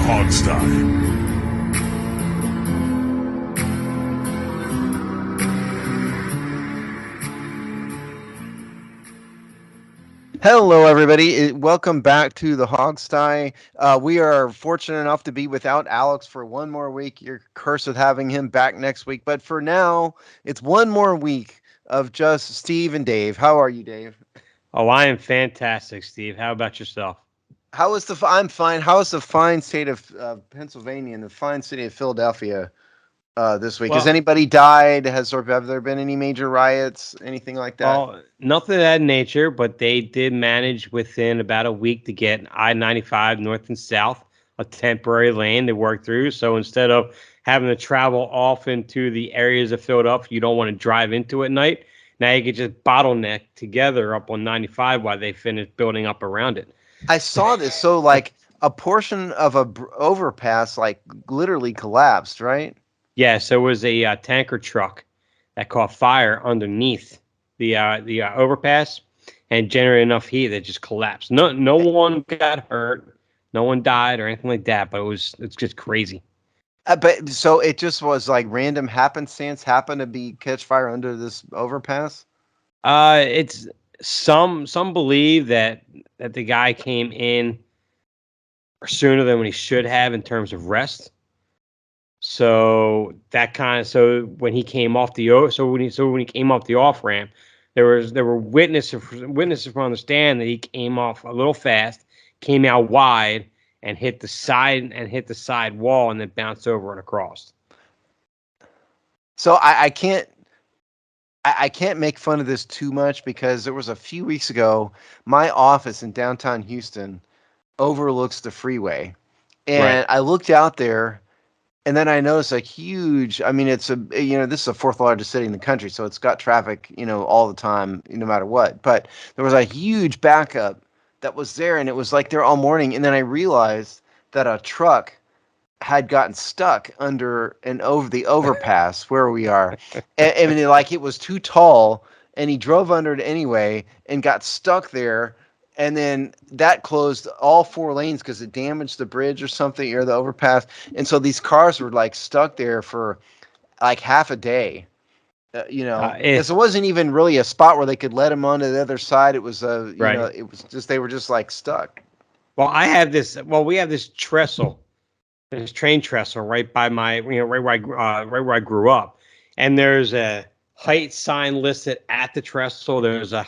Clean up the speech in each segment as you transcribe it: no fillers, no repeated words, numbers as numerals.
Hog Sty. Hello, everybody. Welcome back to the Hog Sty. We are fortunate enough to be without Alex for one more week. You're cursed with having him back next week. But for now, it's one more week of just Steve and Dave. How are you, Dave? Oh, I am fantastic, Steve. How about yourself? I'm fine. How is the fine state of Pennsylvania and the fine city of Philadelphia this week? Has Well, anybody died? Have there been any major riots? Anything like that? well, nothing of that nature, but they did manage within about a week to get I-95 north and south, a temporary lane to work through. So instead of having to travel off into the areas of Philadelphia you don't want to drive into at night, now you can just bottleneck together up on 95 while they finish building up around it. I saw this. So, like, a portion of a overpass, like, literally collapsed, right? Yeah, so it was a tanker truck that caught fire underneath the overpass and generated enough heat that just collapsed. No one got hurt, no one died or anything like that, but it's just crazy. But so it just was like random happenstance happened to be catch fire under this overpass. It's some believe that the guy came in sooner than when he should have in terms of rest. So when he came off the off ramp, there were witnesses from the stand that he came off a little fast, came out wide and hit the side wall and then bounced over and across. So I can't make fun of this too much because there was a few weeks ago, my office in downtown Houston overlooks the freeway, and Right. I looked out there. And then I noticed a huge, I mean, this is the fourth largest city in the country, so it's got traffic, all the time, no matter what. But there was a huge backup that was there, and it was like there all morning. And then I realized that a truck had gotten stuck under and over the overpass where we are. And it was too tall, and he drove under it anyway and got stuck there. And then that closed all four lanes because it damaged the bridge or something, or the overpass. And so these cars were like stuck there for like half a day, because it wasn't even really a spot where they could let them onto the other side. It was, Right. it was just, they were just like stuck. Well, we have this trestle, this train trestle right by my, right where I grew up. And there's a height sign listed at the trestle. There's a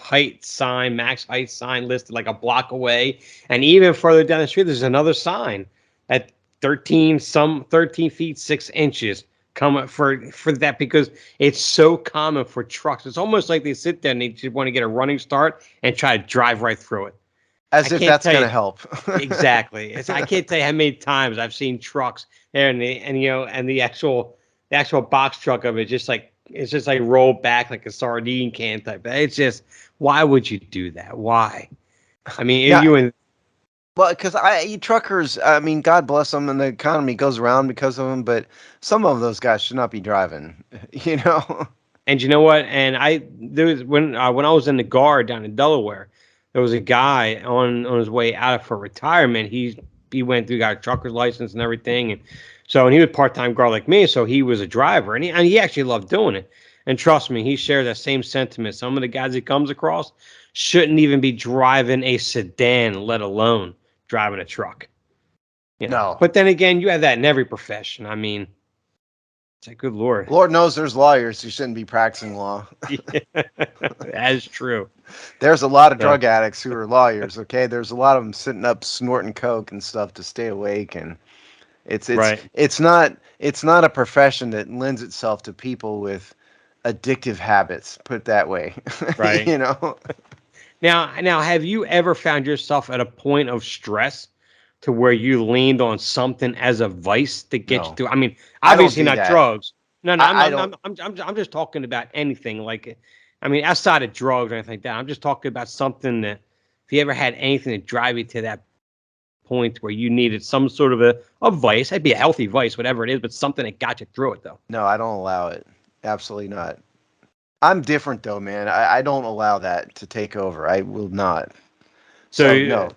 max height sign listed like a block away. And even further down the street, there's another sign at 13 feet 6 inches coming for that, because it's so common for trucks. It's almost like they sit there and they just want to get a running start and try to drive right through it. As if that's going to help. Exactly. I can't tell you how many times I've seen trucks there and the actual box truck of it it's just like rolled back like a sardine can type. It's just, why would you do that? Why? I mean, Well, because truckers, I mean, God bless them, and the economy goes around because of them. But some of those guys should not be driving, And you know what? And when I was in the Guard down in Delaware, there was a guy on his way out for retirement. He went through, got a trucker's license and everything, and he was part-time Guard like me, so he was a driver, and he actually loved doing it. And trust me, he shares that same sentiment. Some of the guys he comes across shouldn't even be driving a sedan, let alone driving a truck. No. But then again, you have that in every profession. I mean, it's like, good Lord. Lord knows there's lawyers who shouldn't be practicing law. That is true. There's a lot of drug addicts who are lawyers, okay? There's a lot of them sitting up snorting coke and stuff to stay awake, and it's not a profession that lends itself to people with addictive habits, put it that way. Right. Now, have you ever found yourself at a point of stress to where you leaned on something as a vice to get you through? I mean, obviously not drugs. No, I'm just talking about anything like, I mean, outside of drugs or anything like that. I'm just talking about something that, if you ever had anything to drive you to that point where you needed some sort of a vice, it'd be a healthy vice, whatever it is, but something that got you through it, though. No, I don't allow it. Absolutely not. I'm different, though, man. I don't allow that to take over. I will not. So no.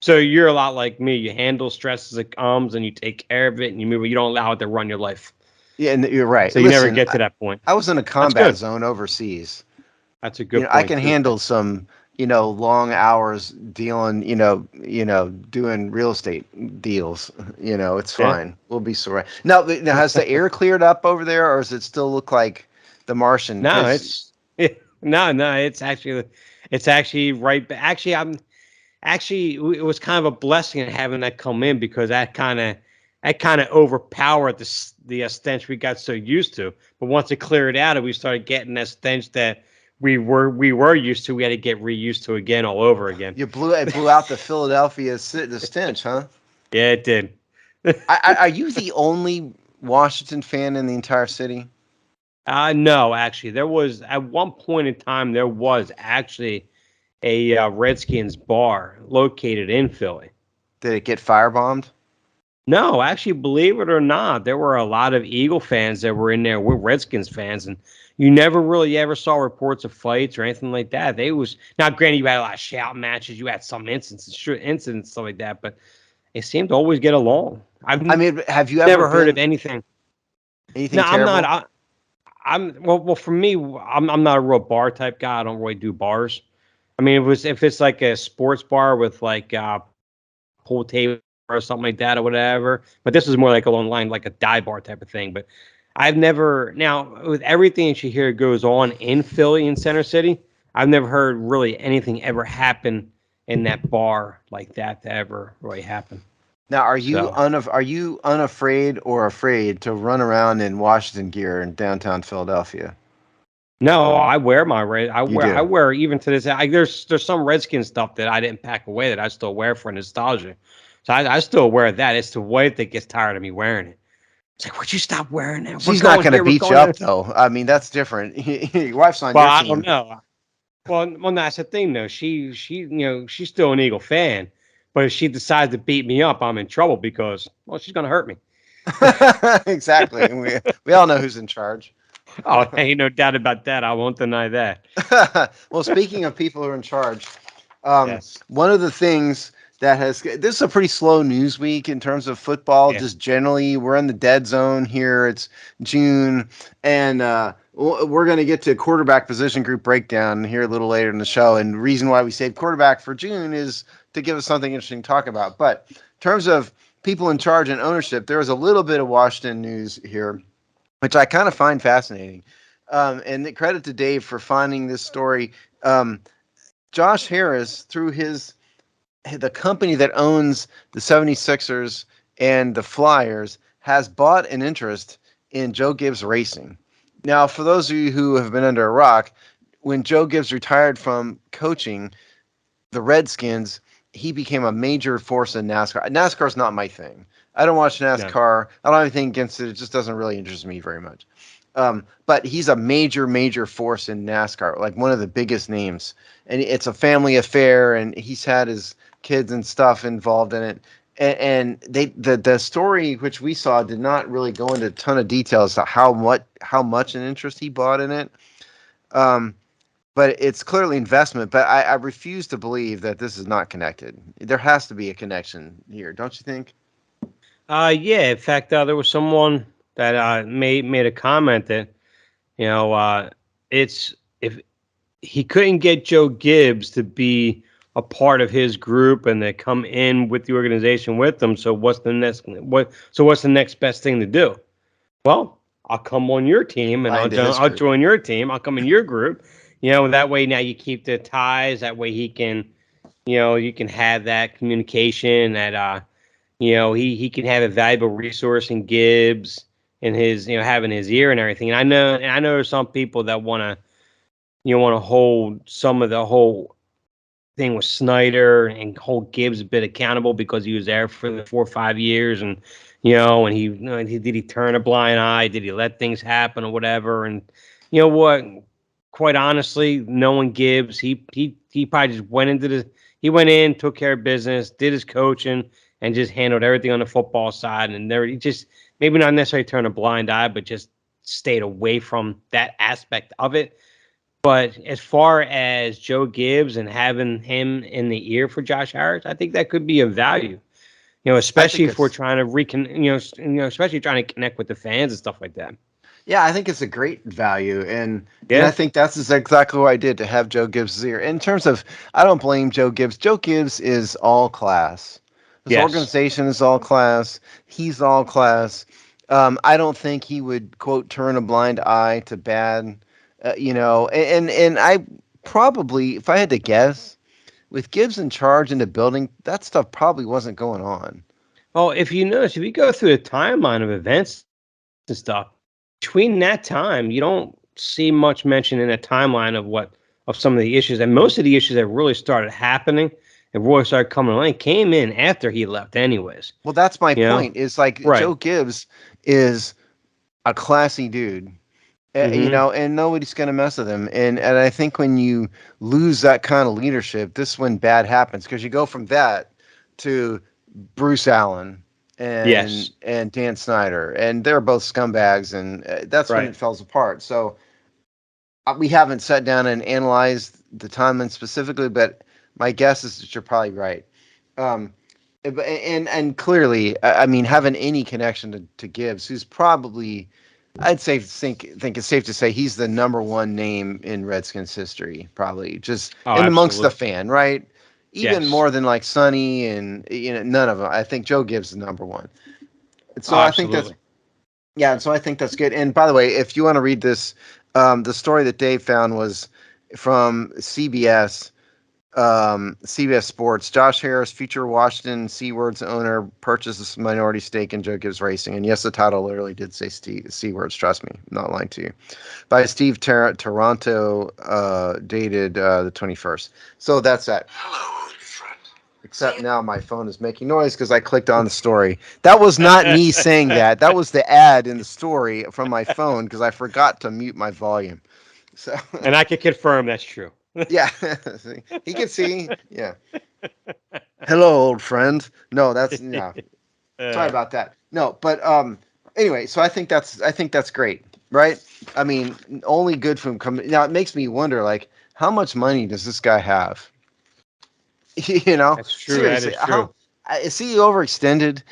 So you're a lot like me. You handle stress as it comes, and you take care of it, and you move. You don't allow it to run your life. Yeah, and you're right. So you never Listen, get to that point. I was in a That's combat good. zone overseas. That's a good I point can too. handle some, long hours dealing, doing real estate deals. It's Yeah. fine. We'll be sorry. Now, has the air cleared up over there, or does it still look like the Martian? No, Because it's no. It's actually right. Actually, it was kind of a blessing having that come in because that kind of overpowered the stench we got so used to. But once it cleared out and we started getting that stench that we were used to, we had to get reused to again all over again. it blew out the Philadelphia the stench, huh? Yeah, it did. Are you the only Washington fan in the entire city? No, actually, there was at one point in time there was actually a Redskins bar located in Philly. Did it get firebombed? No, actually, believe it or not, there were a lot of Eagle fans that were in there with Redskins fans, and you never really ever saw reports of fights or anything like that. They was now, granted, you had a lot of shout matches, you had some incidents, stuff like that, but they seemed to always get along. I've I mean, have you ever never heard of been anything. anything No, I'm not. terrible? I'm well. For me, I'm not a real bar type guy. I don't really do bars. I mean, if it's like a sports bar with like pool table or something like that or whatever. But this is more like along the line, like a dive bar type of thing. But I've never now with everything that you hear goes on in Philly in Center City. I've never heard really anything ever happen in that bar like that to ever really happen. Now, So are you unafraid or afraid to run around in Washington gear in downtown Philadelphia? no, I wear my red. I You wear I do. wear even to this. There's some Redskin stuff that I didn't pack away that I still wear for nostalgia. So I still wear that. It's the wife that gets tired of me wearing it. It's like, would you stop wearing that? We're She's not going going to here. We're beat you going up to. though. I mean, that's different. Your wife's on Well, your I don't team. know. Well, that's the thing though. She's still an Eagle fan, but if she decides to beat me up, I'm in trouble because she's gonna hurt me. Exactly. And we all know who's in charge. Oh, ain't no doubt about that. I won't deny that. Well, speaking of people who are in charge, Yes. one of the things this is a pretty slow news week in terms of football. Yeah. Just generally, we're in the dead zone here. It's June, and we're going to get to quarterback position group breakdown here a little later in the show. And the reason why we saved quarterback for June is to give us something interesting to talk about. But in terms of people in charge and ownership, there was a little bit of Washington news here, which I kind of find fascinating. And credit to Dave for finding this story. Josh Harris, through the company that owns the 76ers and the Flyers, has bought an interest in Joe Gibbs Racing. Now, for those of you who have been under a rock, when Joe Gibbs retired from coaching the Redskins, he became a major force in NASCAR. NASCAR is not my thing. I don't watch No. NASCAR. I don't have anything against it. It just doesn't really interest me very much. But he's a major force in NASCAR, like one of the biggest names. And it's a family affair, and he's had his kids and stuff involved in it. And the story which we saw did not really go into a ton of details to how much an interest he bought in it. But it's clearly investment. But I refuse to believe that this is not connected. There has to be a connection here, don't you think? Yeah. In fact, there was someone that made a comment that it's if he couldn't get Joe Gibbs to be a part of his group and they come in with the organization with them. So what's the next best thing to do? Well, I'll come on your team and Buy into his I'll group. join your team. I'll come in your group. That way now you keep the ties. That way he can, you can have that communication that, he can have a valuable resource in Gibbs and his, having his ear and everything. And I know there's some people that want to hold some of the whole thing with Snyder and hold Gibbs a bit accountable because he was there for the 4 or 5 years and and did he turn a blind eye? Did he let things happen or whatever? And you know what? Quite honestly, knowing Gibbs, he probably just he went in, took care of business, did his coaching, and just handled everything on the football side. And there, he just maybe not necessarily turn a blind eye, but just stayed away from that aspect of it. But as far as Joe Gibbs and having him in the ear for Josh Harris, I think that could be of value. I Especially think if we're it's trying to especially trying to connect with the fans and stuff like that. Yeah, I think it's a great value, and I Yeah. think that's exactly what I did to have Joe Gibbs here. In terms of, I don't blame Joe Gibbs. Joe Gibbs is all class. His Yes. organization is all class. He's all class. I don't think he would quote turn a blind eye to bad, and I probably, if I had to guess, with Gibbs in charge in the building, that stuff probably wasn't going on. Well, if you notice, if you go through the timeline of events and stuff, between that time, you don't see much mention in a timeline of some of the issues. And most of the issues that really started happening and really started coming along came in after he left, anyways. Well, that's my You know? point. Is like Right. Joe Gibbs is a classy dude, Mm-hmm. and nobody's gonna mess with him. And I think when you lose that kind of leadership, this is when bad happens because you go from that to Bruce Allen and Yes. Dan Snyder, and they're both scumbags, and that's when Right. it falls apart. So we haven't sat down and analyzed the timeline specifically, but my guess is that you're probably right. Um, and clearly, I mean, having any connection to Gibbs, who's probably, I'd say think it's safe to say he's the number one name in Redskins history, probably just Oh, and amongst the absolutely. fan, right? Even Yes. more than like Sonny and none of them. I think Joe Gibbs is number one. Oh, So I think that's absolutely. yeah. So I think that's good. And by the way, if you want to read this, the story that Dave found was from CBS Sports. Josh Harris, future Washington Seawords owner, purchases a minority stake in Joe Gibbs Racing. And yes, the title literally did say Seawords. Trust me, I'm not lying to you. By Steve Toronto, dated the 21st. So that's that. Hello, old friend. Except now my phone is making noise because I clicked on the story. That was not me saying that. That was the ad in the story from my phone because I forgot to mute my volume. So And I can confirm that's true. yeah, he can see. Yeah. Hello, old friend. No, that's yeah. Sorry uh, about that. No, but anyway, so I think that's great, right? I mean, only good from coming. Now it makes me wonder, like, how much money does this guy have? that's true. That Seriously, is how true. is he overextended?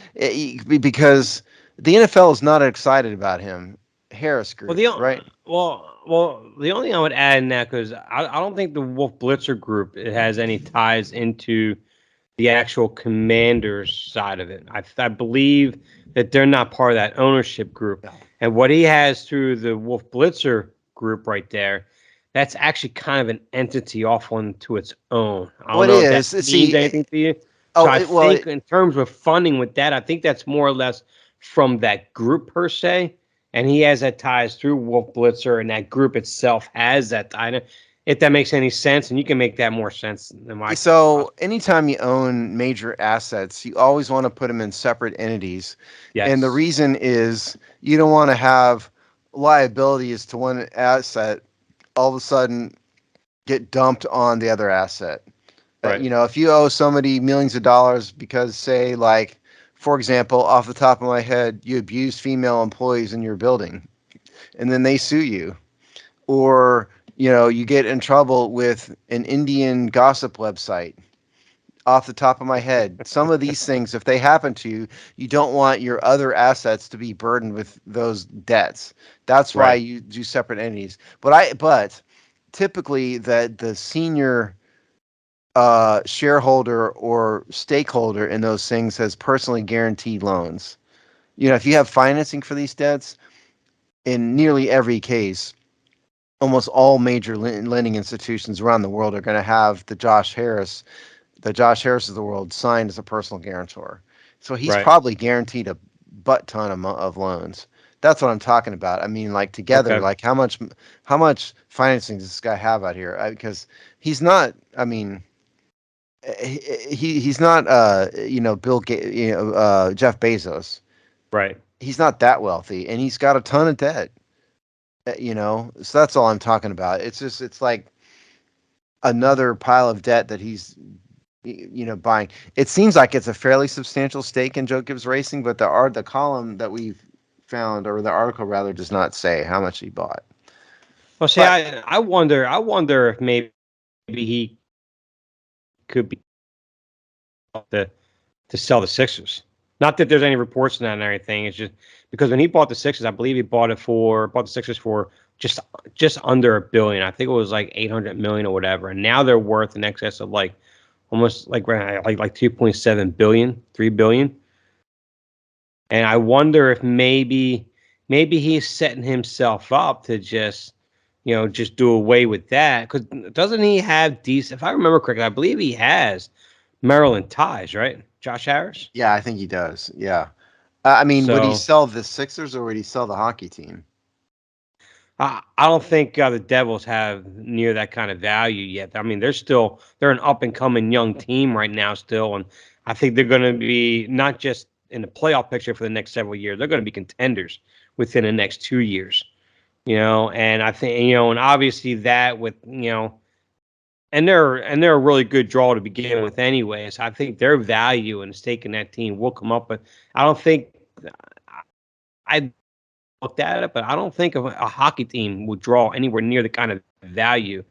Because the NFL is not excited about him. Harris Well, Group, right? the only thing I would add in that because I don't think the Wolf Blitzer group has any ties into the actual Commanders side of it. I believe that they're not part of that ownership group, No. and what he has through the Wolf Blitzer group right there, that's actually kind of an entity off onto its own. I don't What know if that is? means See, anything to you. So oh, I well, think in terms of funding with that, I think that's more or less from that group per se and he has that ties through Wolf Blitzer, and that group itself has that tie. If that makes any sense, and you can make that more sense than my. so anytime you own major assets, you always want to put them in separate entities. And the Yes. reason is you don't want to have liabilities to one asset all of a sudden get dumped on the other asset. Right. If you owe somebody millions of dollars because, say, like, for example, off the top of my head, you abused female employees in your building and then they sue you, or you get in trouble with an Indian gossip website. Off the top of my head, some of these things, if they happen to you, you don't want your other assets to be burdened with those debts. That's why Right. you do separate entities. But typically the senior shareholder or stakeholder in those things has personally guaranteed loans. If you have financing for these debts, in nearly every case, almost all major lending institutions around the world are going to have the Josh Harris of the world signed as a personal guarantor. So he's Right. probably guaranteed a butt ton of loans. That's what I'm talking about. I mean, like together, Okay. like how much financing does this guy have out here? Because he's not. I mean, he's not. Bill Gates, Jeff Bezos. Right. He's not that wealthy, and he's got a ton of debt. So that's all I'm talking about. It's like another pile of debt that he's buying. It seems like it's a fairly substantial stake in Joe Gibbs Racing, but the column that we found, or the article rather, does not say how much he bought. Well, see, I wonder if maybe he could be to sell the Sixers. Not that there's any reports on that and everything. It's just because when he bought the Sixers, I believe he bought the Sixers for just under $1 billion. I think it was like 800 million or whatever. And now they're worth in excess of like almost like 2.7 billion, 3 billion. And I wonder if maybe he's setting himself up to just do away with that. Because doesn't he have decent? If I remember correctly, I believe he has Maryland ties, right? Josh Harris. Yeah, I think he does. Yeah. I mean, would he So sell the Sixers or would he sell the hockey team? I don't think the Devils have near that kind of value yet. I mean, they're an up and coming young team right now still, and I think they're going to be not just in the playoff picture for the next several years. They're going to be contenders within the next 2 years. And I think and obviously that with and they're a really good draw to begin with anyways. I think their value and stake in that team will come up, but I don't think I looked at it, but I don't think a hockey team would draw anywhere near the kind of value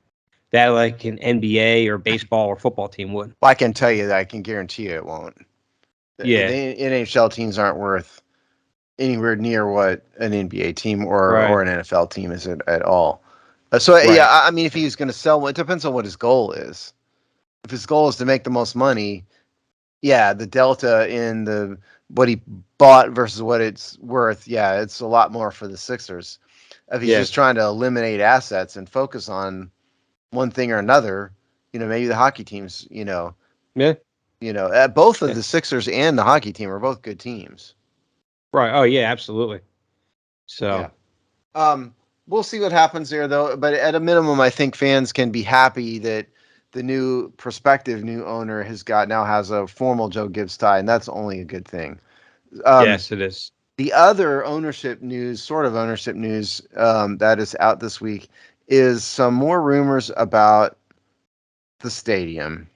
that like an NBA or baseball or football team would. Well, I can tell you that I can guarantee you it won't. Yeah. The NHL teams aren't worth anywhere near what an NBA team or an NFL team is at all. Yeah, I mean, if he's going to sell, it depends on what his goal is. If his goal is to make the most money, yeah, the delta in what he bought versus what it's worth, yeah, it's a lot more for the Sixers. If he's just trying to eliminate assets and focus on one thing or another, maybe the hockey teams, Yeah. Both of the Sixers and the hockey team are both good teams. Right. Oh yeah, absolutely. So, we'll see what happens there, though. But at a minimum, I think fans can be happy that the prospective new owner now has a formal Joe Gibbs tie, and that's only a good thing. yes, it is. The other ownership news that is out this week is some more rumors about the stadium,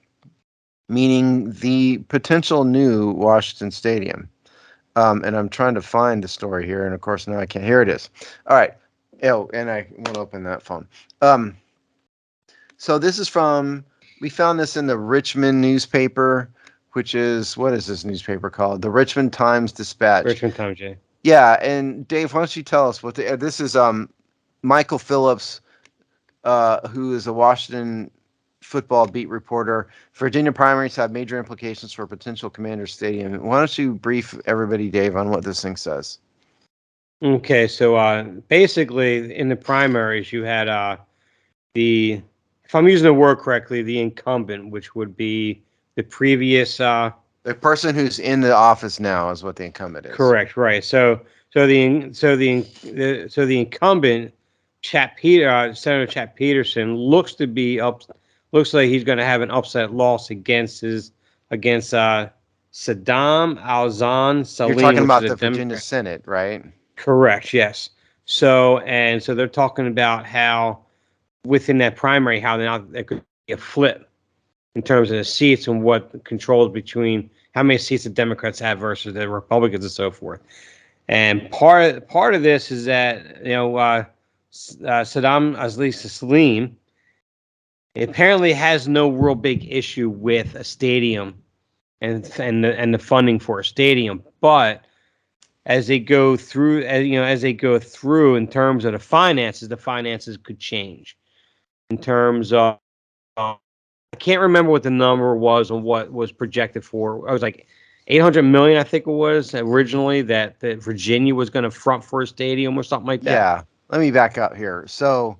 meaning the potential new Washington Stadium. And I'm trying to find the story here, and of course now I can't. Here it is. All right. Oh, and I won't open that phone. So this is we found this in the Richmond newspaper, which is, what is this newspaper called? The Richmond Times-Dispatch. Richmond Times, yeah. Yeah, and Dave, why don't you tell us this is Michael Phillips, who is a Washington football beat reporter. Virginia primaries have major implications for potential Commander Stadium. Why don't you brief everybody, Dave, on what this thing says? Okay, so basically in the primaries you had if I'm using the word correctly, the incumbent, which would be the previous the person who's in the office now is what the incumbent is. Correct, right. So the incumbent Senator Chap Peterson looks like he's going to have an upset loss against Saddam Al-Zan Salim. You're talking about the Virginia Senate, right? Correct. Yes. So they're talking about how within that primary, how now there could be a flip in terms of the seats and what controls between how many seats the Democrats have versus the Republicans and so forth. And part of this is that Saddam Salim apparently has no real big issue with a stadium and the funding for a stadium, but as they go through in terms of the finances could change in terms of I can't remember what the number was on what was projected for. I was like 800 million, I think it was originally that Virginia was going to front for a stadium or something like that. Yeah, let me back up here. So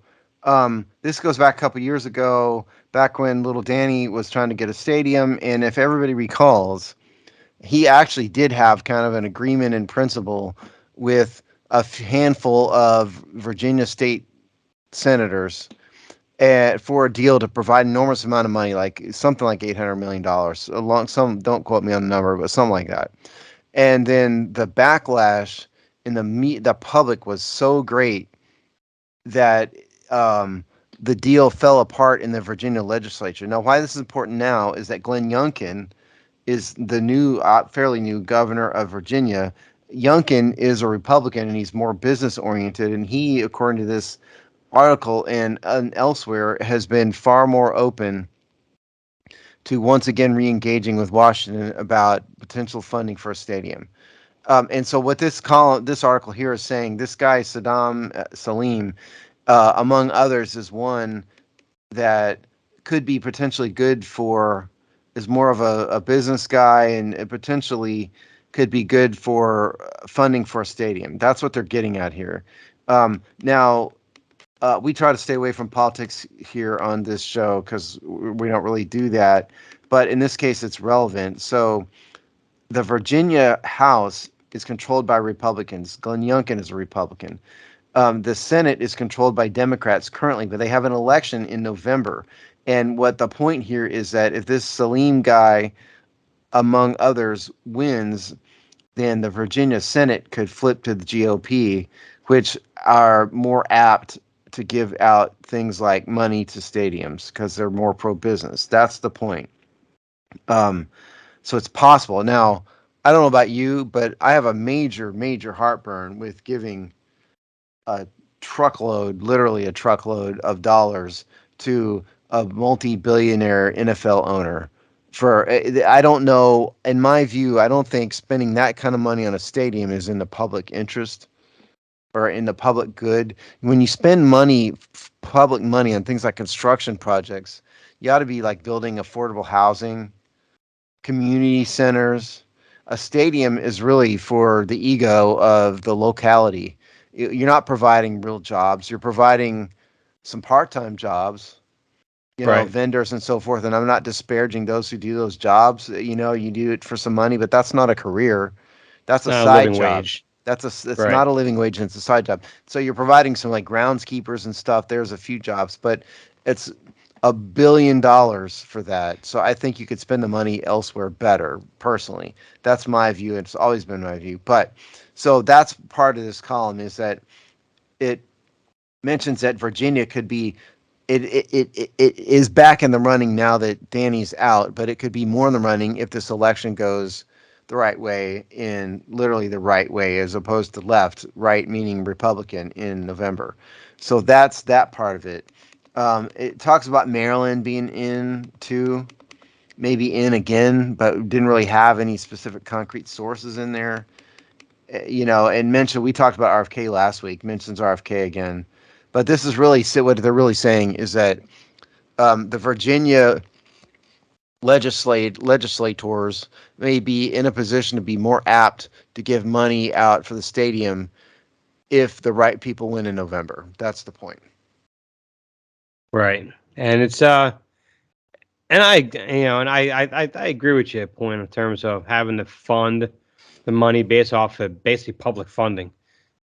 this goes back a couple years ago, back when little Danny was trying to get a stadium, and if everybody recalls, he actually did have kind of an agreement in principle with a handful of Virginia state senators for a deal to provide an enormous amount of money, like something like $800 million. Don't quote me on the number, but something like that. And then the backlash in the public was so great that the deal fell apart in the Virginia legislature. Now, why this is important now is that Glenn Youngkin is the new, fairly new governor of Virginia. Youngkin is a Republican, and he's more business oriented. And he, according to this article and elsewhere has been far more open to once again re-engaging with Washington about potential funding for a stadium. And so what this article here is saying, this guy Saddam Salim, among others, is one that could be potentially good for, is more of a business guy, and it potentially could be good for funding for a stadium. That's what they're getting at here. Now, we try to stay away from politics here on this show because we don't really do that. But in this case, it's relevant. So the Virginia House is controlled by Republicans. Glenn Youngkin is a Republican. The Senate is controlled by Democrats currently, but they have an election in November. And what the point here is that if this Salim guy, among others, wins, then the Virginia Senate could flip to the GOP, which are more apt to give out things like money to stadiums because they're more pro-business. That's the point. So it's possible. Now, I don't know about you, but I have a major, major heartburn with giving a truckload, literally a truckload of dollars to a multi-billionaire NFL owner. I don't know, in my view, I don't think spending that kind of money on a stadium is in the public interest or in the public good. When you spend money, public money on things like construction projects, you ought to be like building affordable housing, community centers. A stadium is really for the ego of the locality. You're not providing real jobs. You're providing some part-time jobs, Right. vendors and so forth. And I'm not disparaging those who do those jobs. You do it for some money, but that's not a career. That's It's a not a side living job. wage. It's Right. not a living wage, and it's a side job. So you're providing some like groundskeepers and stuff. There's a few jobs, but it's $1 billion for that. So I think you could spend the money elsewhere better, personally. That's my view. It's always been my view. But so that's part of this column, is that it mentions that Virginia could be, it is back in the running now that Danny's out, but it could be more in the running if this election goes the right way, in literally the right way, as opposed to left, right meaning Republican, in November. So that's that part of it. It talks about Maryland being in too, maybe in again, but didn't really have any specific concrete sources in there. And we talked about RFK last week, mentions RFK again. But this is really, what they're really saying is that the Virginia legislators may be in a position to be more apt to give money out for the stadium if the right people win in November. That's the point. Right. And it's and I agree with you at point in terms of having to fund the money based off of basically public funding.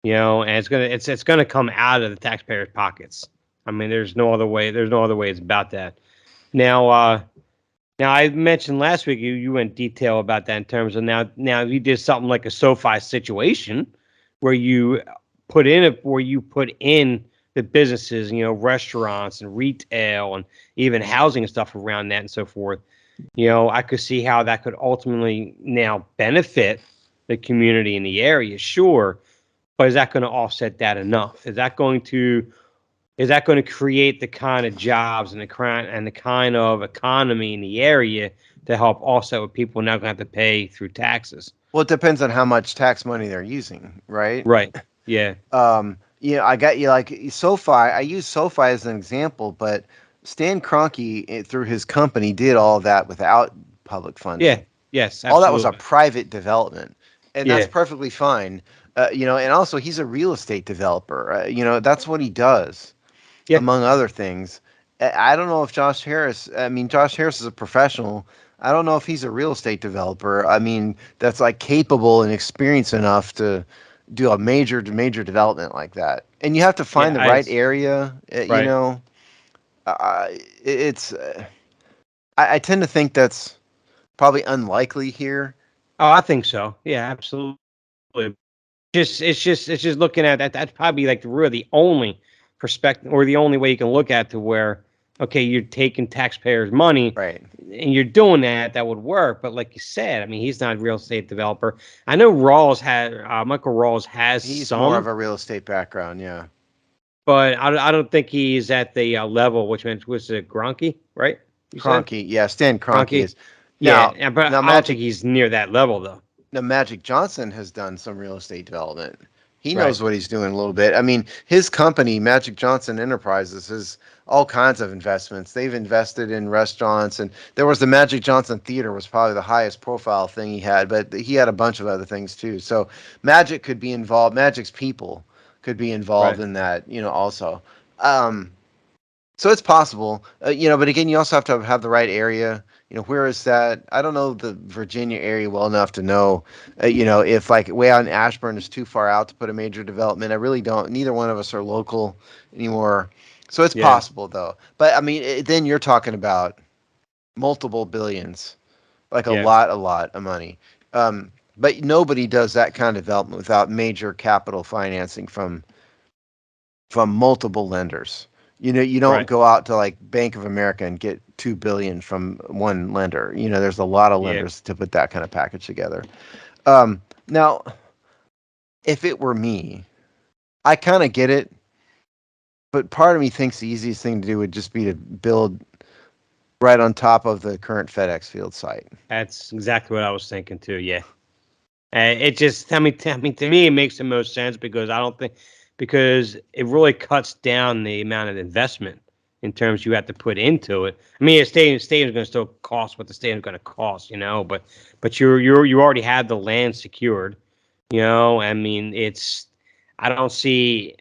And it's gonna come out of the taxpayers' pockets. I mean, there's no other way. There's no other ways about that. Now I mentioned last week you went detail about that in terms of now if you did something like a SoFi situation where you put in the businesses, restaurants and retail and even housing and stuff around that and so forth. I could see how that could ultimately now benefit the community in the area, sure, but is that going to offset that enough? Is that going to create the kind of jobs and the kind of economy in the area to help offset what people are now going to have to pay through taxes? Well, it depends on how much tax money they're using, right? Right. Yeah. I got you, like SoFi. I use SoFi as an example, but Stan Kroenke, through his company, did all that without public funding. Yeah. Yes. All that was a Absolutely. private development, and that's Yeah. perfectly fine. And also he's a real estate developer. That's what he does, Yeah. among other things. I don't know if Josh Harris. I mean, Josh Harris is a professional. I don't know if he's a real estate developer. I mean, that's like capable and experienced enough to do a major development like that. And you have to find Yeah. the right area. Right. It's. I tend to think that's probably unlikely here. Oh, I think so. Yeah. Absolutely. It's just looking at that. That's probably like really the only perspective or the only way you can look at to where, okay, you're taking taxpayers' money Right. and you're doing that would work. But like you said, I mean, he's not a real estate developer. I know Michael Rawls has He's more of some. a real estate background, yeah. but I don't think he's at the level, which was Gronky, right? You said Kroenke, yeah, Stan Kroenke Gronky. is now. Yeah, but Now I don't think Magic he's near that level though. Now, Magic Johnson has done some real estate development. He Right. knows what he's doing a little bit. I mean, his company, Magic Johnson Enterprises, has all kinds of investments. They've invested in restaurants, and there was the Magic Johnson Theater was probably the highest profile thing he had, but he had a bunch of other things too. So Magic could be involved. Magic's people could be involved Right. in that, also. Um, so it's possible, but again, you also have to have the right area. Where is that? I don't know the Virginia area well enough to know, if like way out in Ashburn is too far out to put a major development. I really don't. Neither one of us are local anymore. So it's Yeah. possible though. But I mean, then you're talking about multiple billions, like Yeah. a lot of money. But nobody does that kind of development without major capital financing from multiple lenders. You don't Right. go out to like Bank of America and get 2 billion from one lender. There's a lot of Yeah. lenders to put that kind of package together. Now, if it were me, I kind of get it, but part of me thinks the easiest thing to do would just be to build right on top of the current FedEx Field site. That's exactly what I was thinking too. Yeah. It just, to me, it makes the most sense because I don't think, because it really cuts down the amount of investment in terms you have to put into it. I mean, a stadium's going to still cost what the stadium's going to cost, but you already have the land secured, I mean, I don't see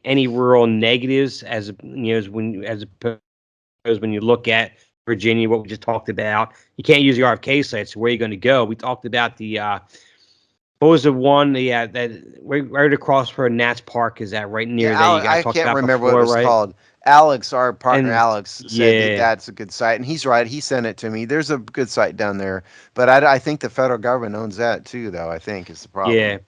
any real negatives as opposed when you look at Virginia, what we just talked about. You can't use the RFK site, so where are you going to go? We talked about the what was the one? That right across from Nats Park, is that right near Yeah, there? You guys I talked can't about remember what it before, was right? called. Alex, our partner And Alex, said that yeah, that's a good site, and he's right. He sent it to me. There's a good site down there, but I think the federal government owns that too, though. I think is the yeah, problem.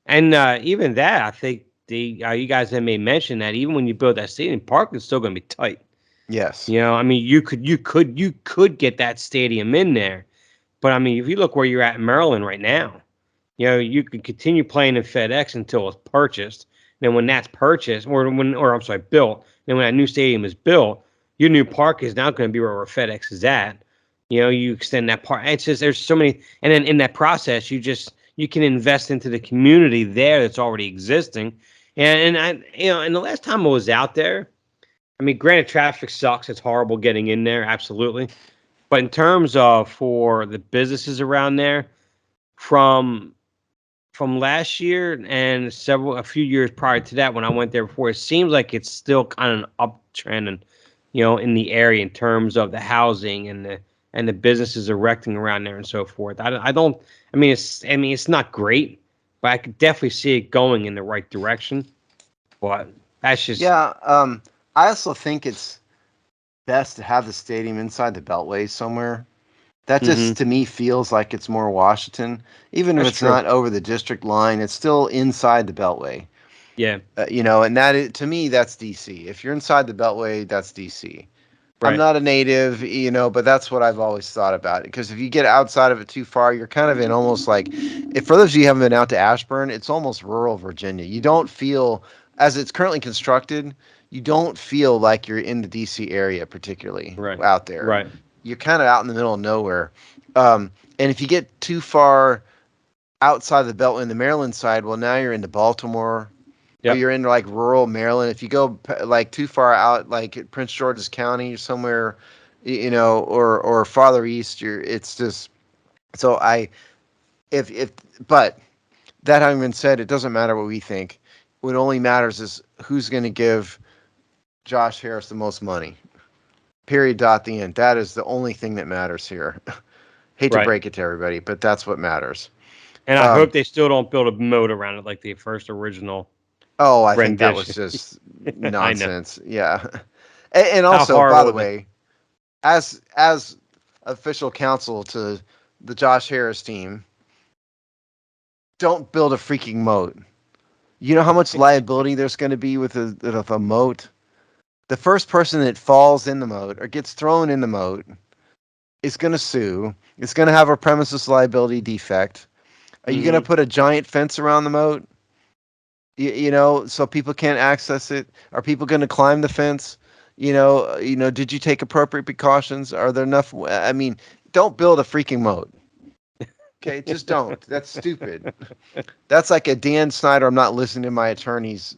and even that, I think the you guys have made mention that even when you build that stadium, park is still going to be tight. Yes. I mean, you could get that stadium in there, but I mean, if you look where you're at in Maryland right now, you can continue playing in FedEx until it's purchased. Then when that's purchased, or I'm sorry, built, then when that new stadium is built, your new park is now going to be where FedEx is at. You extend that park. It's just there's so many, and then in that process, you can invest into the community there that's already existing. And and the last time I was out there, I mean, granted, traffic sucks. It's horrible getting in there, absolutely. But in terms of for the businesses around there, from last year and a few years prior to that when I went there before, it seems like it's still kind of an uptrend and in the area in terms of the housing and the businesses erecting around there and so forth. I don't I mean it's not great, but I could definitely see it going in the right direction. But that's just Yeah. I also think it's best to have the stadium inside the Beltway somewhere. That hmm just to me feels like it's more Washington, even if that's it's true. not over the district line. It's still inside the Beltway. Yeah, And to me, that's DC. If you're inside the Beltway, that's DC. I'm right. not a native, but that's what I've always thought about it. Because if you get outside of it too far, you're kind of in almost like, if for those of you who haven't been out to Ashburn, it's almost rural Virginia. You don't feel, as it's currently constructed, you don't feel like you're in the DC area, particularly Right. out there. Right. You're kind of out in the middle of nowhere. And if you get too far outside the Beltway in the Maryland side, well, now you're into Baltimore, or Yep. you're in like rural Maryland. If you go like too far out, like Prince George's County or somewhere, or farther east, it's just so if but that having been said, it doesn't matter what we think. What only matters is who's going to give Josh Harris the most money. Period. Dot. The end. That is the only thing that matters here. Hate to Right. break it to everybody, but that's what matters. And I Um, hope they still don't build a moat around it like the first original oh, I think that was rendition. just I know. nonsense. Yeah. And How also, by the horrible. way, as official counsel to the Josh Harris team, don't build a freaking moat. You know how much liability there's going to be with a moat? The first person that falls in the moat or gets thrown in the moat is going to sue. It's going to have a premises liability defect. Are you going to hmm put a giant fence around the moat? So people can't access it. Are people going to climb the fence? Did you take appropriate precautions? Are there enough? I mean, don't build a freaking moat. Okay, just don't. That's stupid. That's like a Dan Snyder, I'm not listening to my attorneys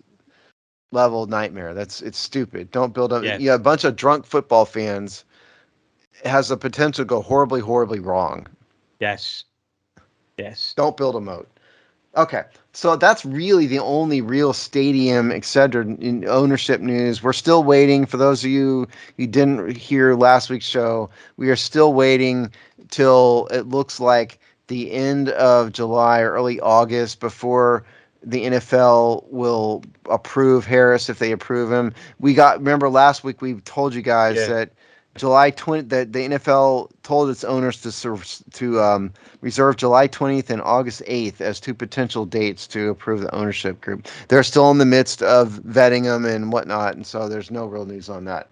level nightmare. It's stupid. Don't build a Yes. bunch of drunk football fans has the potential to go horribly, horribly wrong. Yes. Yes. Don't build a moat. Okay, so that's really the only real stadium, etc. in ownership news. We're still waiting. For those of you who didn't hear last week's show, we are still waiting till it looks like the end of July or early August before the NFL will approve Harris if they approve him. Remember last week we told you guys Yeah. that July 20 that the NFL told its owners to reserve July 20th and August 8th as two potential dates to approve the ownership group. They're still in the midst of vetting them and whatnot, and so there's no real news on that.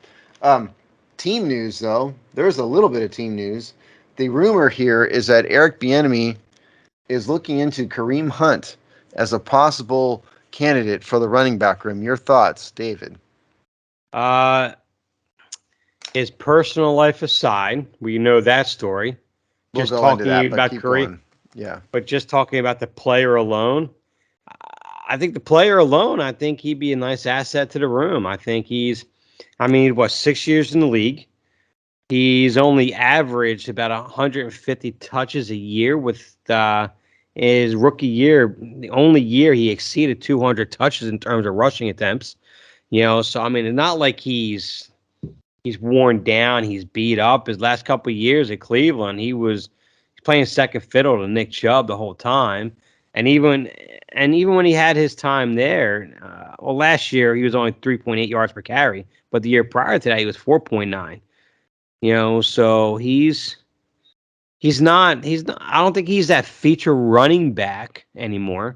Team news, though, there's a little bit of team news. The rumor here is that Eric Bieniemy is looking into Kareem Hunt as a possible candidate for the running back room. Your thoughts, David? His personal life aside, we know that story. We'll Just go into that, talking but about keep Curry, going. Yeah. but just talking about the player alone, I think the player alone, I think he'd be a nice asset to the room. I mean, what, 6 years in the league? He's only averaged about 150 touches a year with his rookie year, the only year he exceeded 200 touches in terms of rushing attempts. So I mean, it's not like he's worn down, he's beat up. His last couple of years at Cleveland, he's playing second fiddle to Nick Chubb the whole time. And even when he had his time there, last year he was only 3.8 yards per carry, but the year prior to that he was 4.9. So he's not. I don't think he's that feature running back anymore.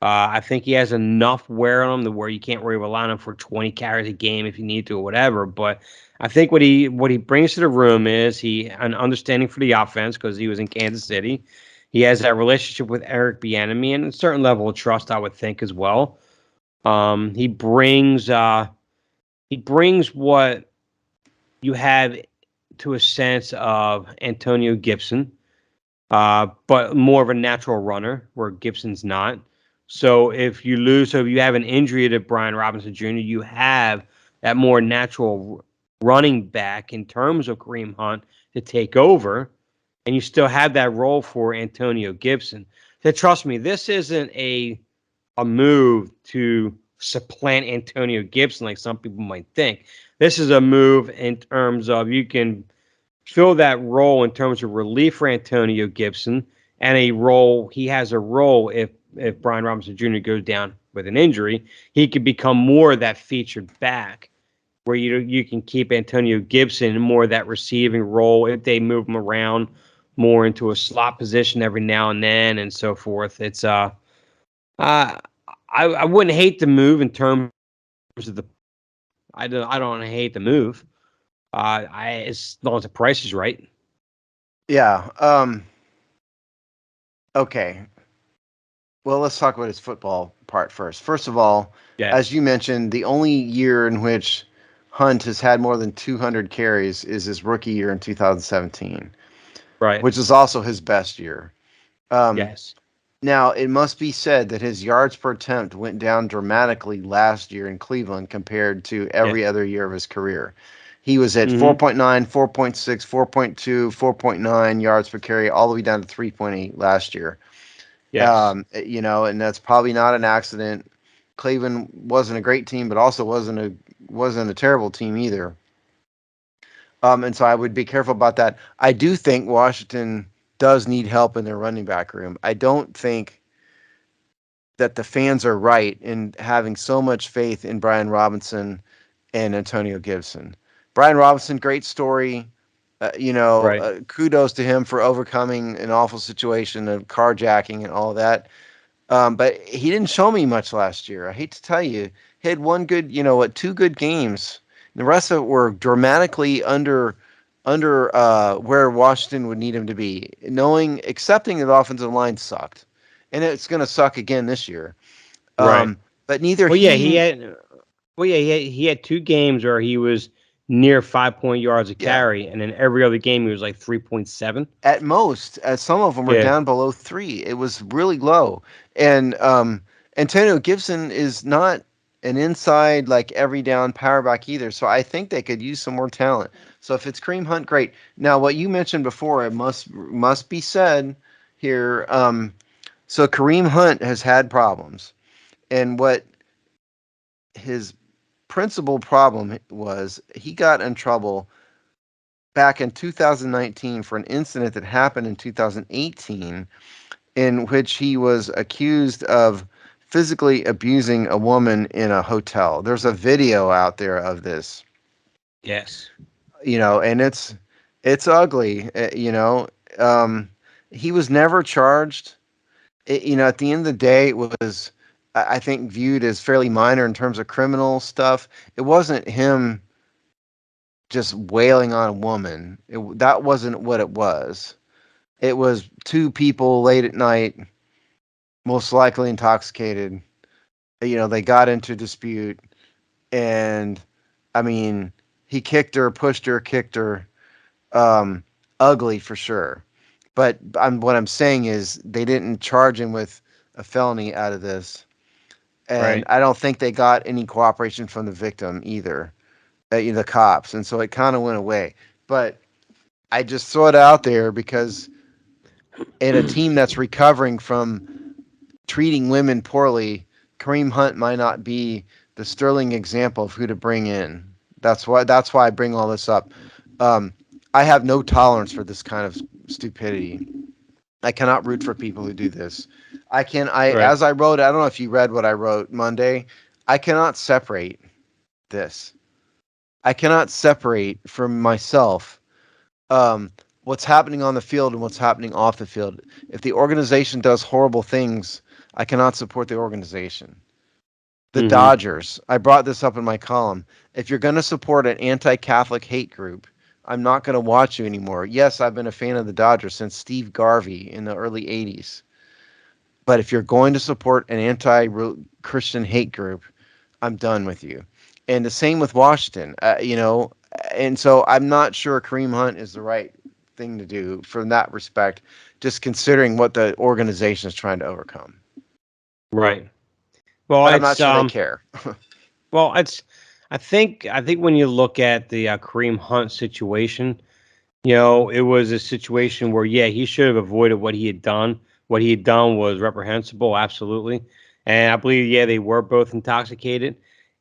I think he has enough wear on him to where you can't really rely on him for 20 carries a game if you need to or whatever. But I think what he brings to the room is an understanding for the offense because he was in Kansas City. He has that relationship with Eric Bieniemy and a certain level of trust, I would think, as well. He brings what you have to a sense of Antonio Gibson, but more of a natural runner where Gibson's not. So if you have an injury to Brian Robinson Jr., you have that more natural running back in terms of Kareem Hunt to take over, and you still have that role for Antonio Gibson. So trust me, this isn't a move to supplant Antonio Gibson like some people might think. This is a move in terms of you can fill that role in terms of relief for Antonio Gibson and he has a role if Brian Robinson Jr. goes down with an injury, he could become more of that featured back where you can keep Antonio Gibson in more of that receiving role if they move him around more into a slot position every now and then and so forth. It's I wouldn't hate the move in terms of I don't hate the move. As long as the price is right. Yeah. Okay. Well, let's talk about his football part first. First of all, Yeah. as you mentioned, the only year in which Hunt has had more than 200 carries is his rookie year in 2017, Right. which is also his best year. Yes. Now, it must be said that his yards per attempt went down dramatically last year in Cleveland compared to every Yes. other year of his career. He was at Mm-hmm. 4.9, 4.6, 4.2, 4.9 yards per carry, all the way down to 3.8 last year. Yes. And that's probably not an accident. Cleveland wasn't a great team, but also wasn't a terrible team either. And so I would be careful about that. I do think Washington does need help in their running back room. I don't think that the fans are right in having so much faith in Brian Robinson and Antonio Gibson. Brian Robinson, great story. Right. Kudos to him for overcoming an awful situation of carjacking and all that. But he didn't show me much last year. I hate to tell you, he had two good games. The rest of it were dramatically under where Washington would need him to be, accepting that the offensive line sucked, and it's going to suck again this year. Right. But neither Well, yeah, he, he had 2 games where he was near 5 point yards a yeah, carry, and then every other game he was like 3.7. at most, some of them were Yeah. down below 3. It was really low. And Antonio Gibson is not an inside like every down power back either. So I think they could use some more talent. So if it's Kareem Hunt, great. Now what you mentioned before, it must be said here. So Kareem Hunt has had problems, and what his principal problem was, he got in trouble back in 2019 for an incident that happened in 2018 in which he was accused of physically abusing a woman in a hotel. There's a video out there of this, Yes. and it's ugly. Um, he was never charged. At the end of the day, it was, I think, viewed as fairly minor in terms of criminal stuff. It wasn't him just wailing on a woman. That wasn't what it was. It was two people late at night, most likely intoxicated. They got into dispute, and I mean, he kicked her, pushed her, kicked her, um, ugly for sure. But what I'm saying is they didn't charge him with a felony out of this, and Right. I don't think they got any cooperation from the victim either, the cops, and so it kind of went away. But I just throw it out there because in a team that's recovering from treating women poorly, Kareem Hunt might not be the sterling example of who to bring in. That's why I bring all this up. I have no tolerance for this kind of stupidity. I cannot root for people who do this. Right. As I wrote, I don't know if you read what I wrote Monday. I cannot separate this. I cannot separate from myself um, what's happening on the field and what's happening off the field. If the organization does horrible things, I cannot support the organization. The Mm-hmm. Dodgers, I brought this up in my column. If you're going to support an anti Catholic hate group, I'm not going to watch you anymore. Yes, I've been a fan of the Dodgers since Steve Garvey in the early 80s. But if you're going to support an anti Christian hate group, I'm done with you. And the same with Washington, and so I'm not sure Kareem Hunt is the right thing to do from that respect, just considering what the organization is trying to overcome. Right. Well, But I'm not it's sure they care. well, it's I think when you look at the Kareem Hunt situation, it was a situation where yeah, he should have avoided what he had done. What he had done was reprehensible, absolutely. And I believe yeah, they were both intoxicated.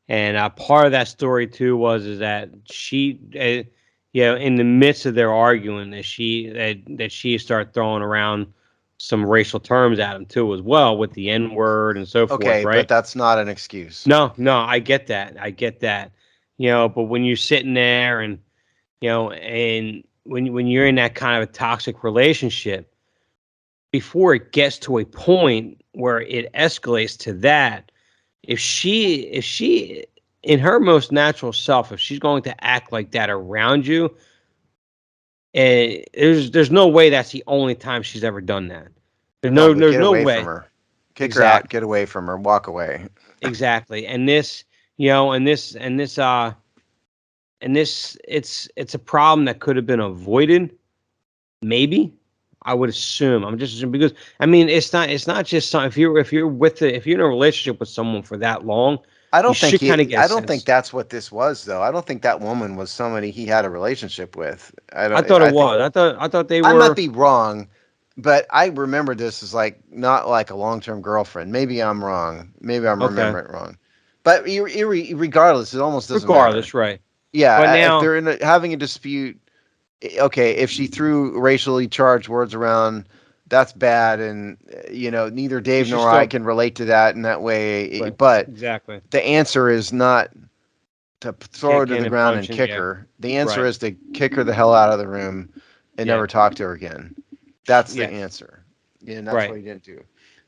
And part of that story too was is that she, in the midst of their arguing, that she started throwing around some racial terms at him too as well with the N word and so forth, Okay, but right? that's not an excuse. No, no, I get that. I get that. But when you're sitting there and and when you're in that kind of a toxic relationship, before it gets to a point where it escalates to that, if she in her most natural self, if she's going to act like that around you, and there's no way that's the only time she's ever done that. There's No, no but there's get no away from way. her. Kick her out, Exactly. get away from her, walk away. Exactly. And this, and this it's a problem that could have been avoided, maybe. I would assume. I'm just assuming because I mean it's not just some, if you're in a relationship with someone for that long, you should kind of get a I don't think sense. that's what this was though. I don't think that woman was somebody he had a relationship with. I thought it I think was. I thought they I might were be wrong, but I remember this as like not like a long-term girlfriend. Maybe I'm wrong. Maybe I'm okay. remembering it wrong. But regardless, it almost doesn't matter. Regardless, right? But Yeah, if now, they're having a dispute, okay, if she threw racially charged words around, that's bad, and neither you Dave should nor I still can relate to that in that way. right. But Exactly. the answer is not to throw her Kick to in the and ground and punching, kick yeah. her. The answer Right. is to kick her the hell out of the room and Yeah. never talk to her again. That's the Yes. answer. Yeah, and that's what Right. he didn't do.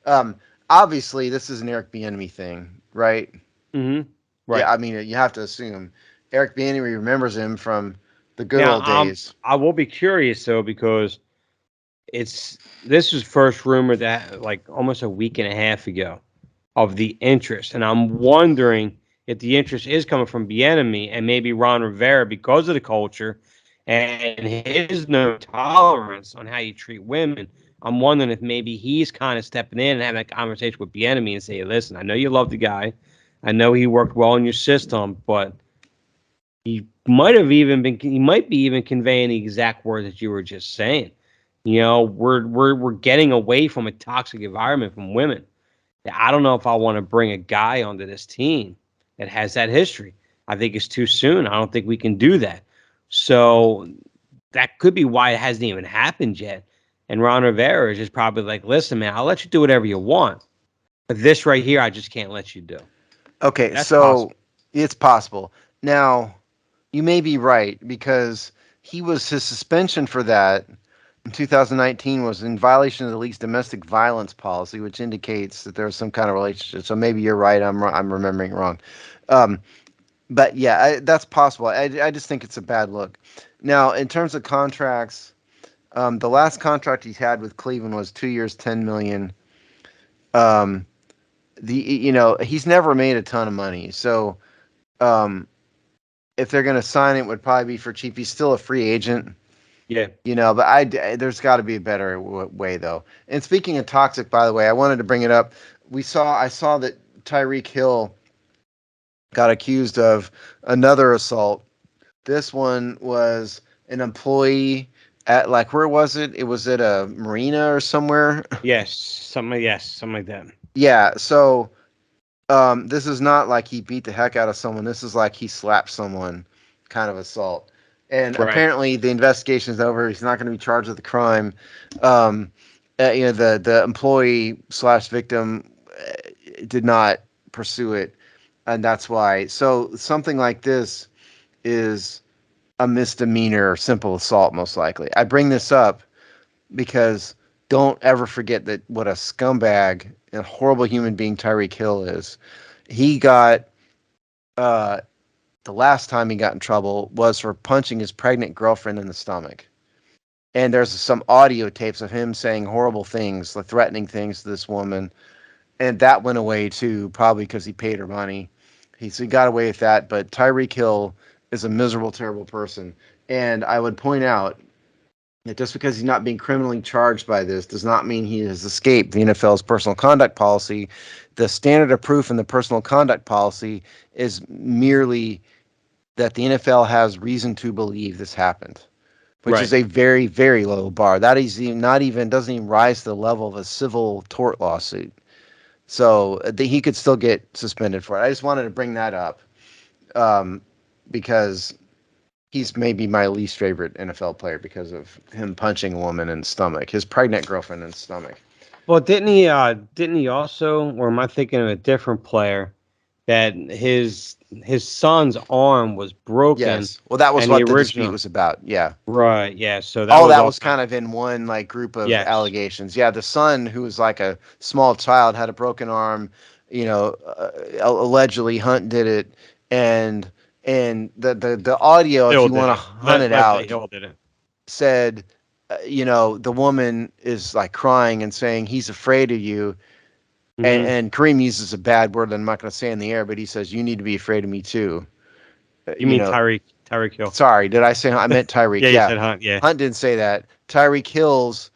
Um, Obviously, this is an Eric Bieniemy thing, right? Mm-hmm. Yeah, Right. I mean, you have to assume Eric Bieniemy remembers him from the good Now, old days. I will be curious though because this was first rumored that like almost a week and a half ago. of the interest. And I'm wondering if the interest is coming from Bieniemy and maybe Ron Rivera because of the culture and his no tolerance on how you treat women. I'm wondering if maybe he's kind of stepping in and having a conversation with Bieniemy and say, listen, I know you love the guy. I know he worked well in your system, but he might be even conveying the exact words that you were just saying. You know, we're getting away from a toxic environment from women. I don't know if I want to bring a guy onto this team that has that history. I think it's too soon. I don't think we can do that. So that could be why it hasn't even happened yet. And Ron Rivera is just probably like, listen, man, I'll let you do whatever you want. But this right here, I just can't let you do. Okay, That's so possible. it's possible. Now, you may be right because his suspension for that in 2019 was in violation of the league's domestic violence policy, which indicates that there's some kind of relationship. So maybe you're right. I'm remembering wrong. But yeah, that's possible. I just think it's a bad look. Now, in terms of contracts, the last contract he's had with Cleveland was 2 years, $10 million. He's never made a ton of money. So, if they're going to sign it, would probably be for cheap. He's still a free agent. Yeah. But there's got to be a better way though. And speaking of toxic, by the way, I wanted to bring it up. I saw that Tyreek Hill got accused of another assault. This one was an employee at where was it? It was at a marina or somewhere. Yes. Something like that. Yeah. So this is not like he beat the heck out of someone. This is like he slapped someone, kind of assault. And apparently the investigation is over. He's not going to be charged with the crime. The employee / victim did not pursue it, and that's why. So something like this is a misdemeanor, simple assault, most likely. I bring this up because don't ever forget that what a scumbag and horrible human being Tyreek Hill is. He got the last time he got in trouble was for punching his pregnant girlfriend in the stomach. And there's some audio tapes of him saying horrible things, like threatening things to this woman. And that went away too, probably because he paid her money. So he got away with that. But Tyreek Hill is a miserable, terrible person. And I would point out that just because he's not being criminally charged by this does not mean he has escaped the NFL's personal conduct policy. The standard of proof in the personal conduct policy is merely that the NFL has reason to believe this happened, which is a very, very low bar. That is doesn't even rise to the level of a civil tort lawsuit. So he could still get suspended for it. I just wanted to bring that up because he's maybe my least favorite NFL player because of him punching a woman in the stomach, his pregnant girlfriend in the stomach. Well, didn't he also, or am I thinking of a different player, that his son's arm was broken? Yes. Well, that was what the dispute was about. Yeah. Right. Yeah. So that was kind of in one group of allegations. Yeah. The son, who was like a small child, had a broken arm. Allegedly Hunt did it, and the audio, if you want to hunt it out, said, the woman is like crying and saying he's afraid of you. Mm-hmm. And Kareem uses a bad word that I'm not going to say in the air, but he says, you need to be afraid of me too. You mean Tyreek Hill? Sorry, did I say Hunt? I meant Tyreek. Yeah, you said Hunt, yeah. Hunt didn't say that. Tyreek Hill's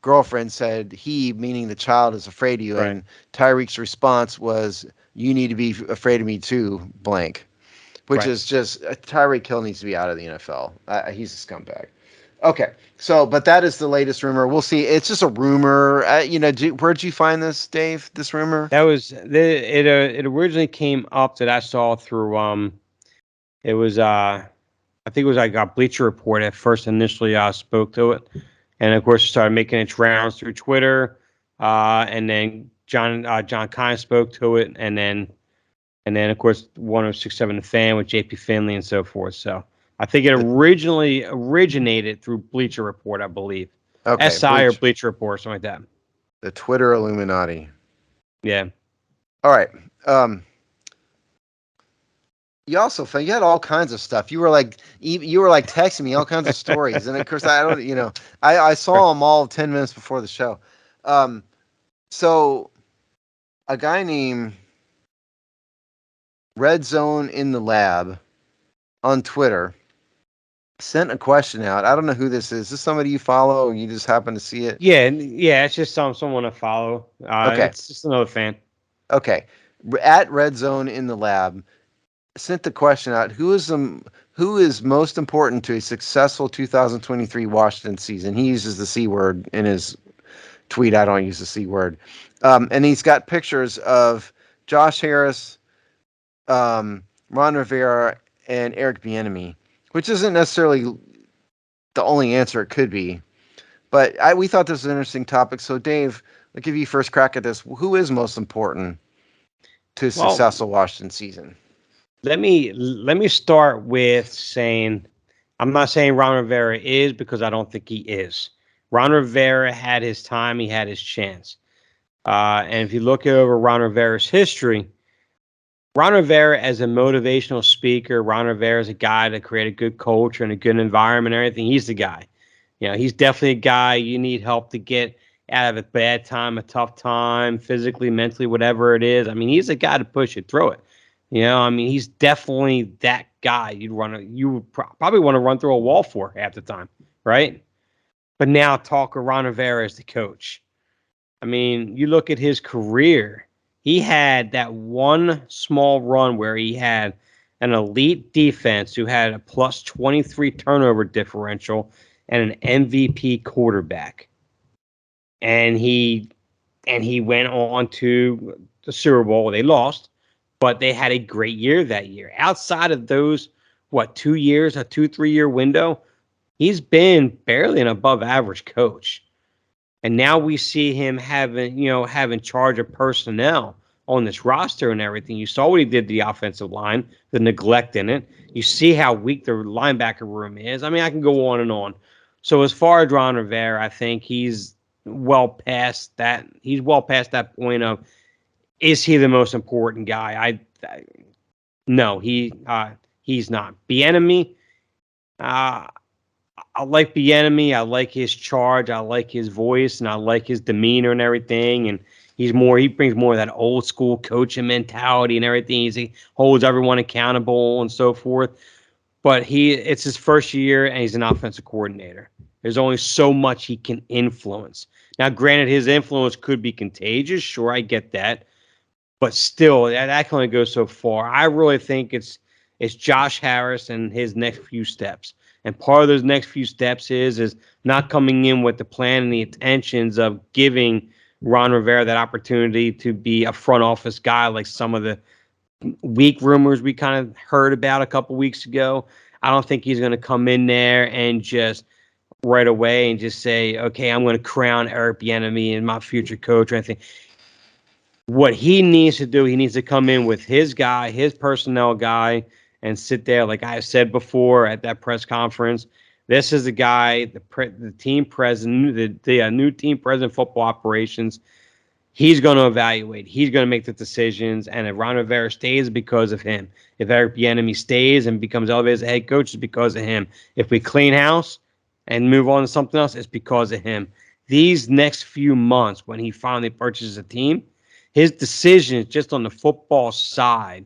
girlfriend said he, meaning the child, is afraid of you. Right. And Tyreek's response was, you need to be afraid of me too, blank. Which is just, Tyreek Hill needs to be out of the NFL. He's a scumbag. Okay, but that is the latest rumor. We'll see. It's just a rumor. Where'd you find this, Dave? This rumor? That was it originally came up that I saw through it was I think it was Bleacher Report at first initially spoke to it, and of course it started making its rounds through Twitter, and then John Kine spoke to it, and then of course 1067 The Fan with JP Finley and so forth. So I think it originally originated through Bleacher Report, I believe. Okay, SI or Bleacher Report, something like that. The Twitter Illuminati. Yeah. All right. You also you had all kinds of stuff. You were like texting me all kinds of stories, and of course I don't. I saw them all 10 minutes before the show. So a guy named Red Zone in the Lab on Twitter sent a question out. I don't know who this is. Is this somebody you follow or you just happen to see it? Yeah, yeah, it's just someone to follow. Okay. It's just another fan. Okay. At Red Zone in the Lab sent the question out, who is most important to a successful 2023 Washington season? He uses the C word in his tweet. I don't use the C word. And he's got pictures of Josh Harris, Ron Rivera, and Eric Bieniemy, which isn't necessarily the only answer it could be. But we thought this was an interesting topic. So, Dave, I'll give you first crack at this. Who is most important to a successful Washington season? Let me start with saying I'm not saying Ron Rivera is, because I don't think he is. Ron Rivera had his time. He had his chance. And if you look over Ron Rivera's history, Ron Rivera as a motivational speaker, Ron Rivera is a guy that created a good culture and a good environment and everything. He's the guy. He's definitely a guy you need help to get out of a bad time, a tough time, physically, mentally, whatever it is. I mean, he's a guy to push you through it. I mean, he's definitely that guy you would probably want to run through a wall for half the time, right? But now talk of Ron Rivera as the coach. I mean, you look at his career. He had that one small run where he had an elite defense who had a plus 23 turnover differential and an MVP quarterback. And he went on to the Super Bowl. They lost, but they had a great year that year. Outside of those, 2 years, a 2-3 year window, he's been barely an above average coach. And now we see him having charge of personnel on this roster and everything. You saw what he did to the offensive line, the neglect in it. You see how weak the linebacker room is. I mean, I can go on and on. So as far as Ron Rivera, I think he's well past that. He's well past that point of, is he the most important guy? No, he's not. Bieniemy, I like Bieniemy. I like his charge. I like his voice, and I like his demeanor and everything. And he brings more of that old school coaching mentality and everything. He holds everyone accountable and so forth. But it's his first year, and he's an offensive coordinator. There's only so much he can influence. Now, granted, his influence could be contagious. Sure, I get that. But still, that can only go so far. I really think it's Josh Harris and his next few steps. And part of those next few steps is not coming in with the plan and the intentions of giving Ron Rivera that opportunity to be a front office guy like some of the weak rumors we kind of heard about a couple weeks ago. I don't think he's going to come in there and just right away and just say, okay, I'm going to crown Eric Bieniemy and my future coach or anything. What he needs to do, he needs to come in with his guy, his personnel guy, and sit there, like I said before at that press conference. This is the guy, the team president, the new team president of football operations. He's going to evaluate. He's going to make the decisions. And if Ron Rivera stays, because of him. If Eric Bieniemy stays and becomes elevated as a head coach, it's because of him. If we clean house and move on to something else, it's because of him. These next few months, when he finally purchases a team, his decisions just on the football side,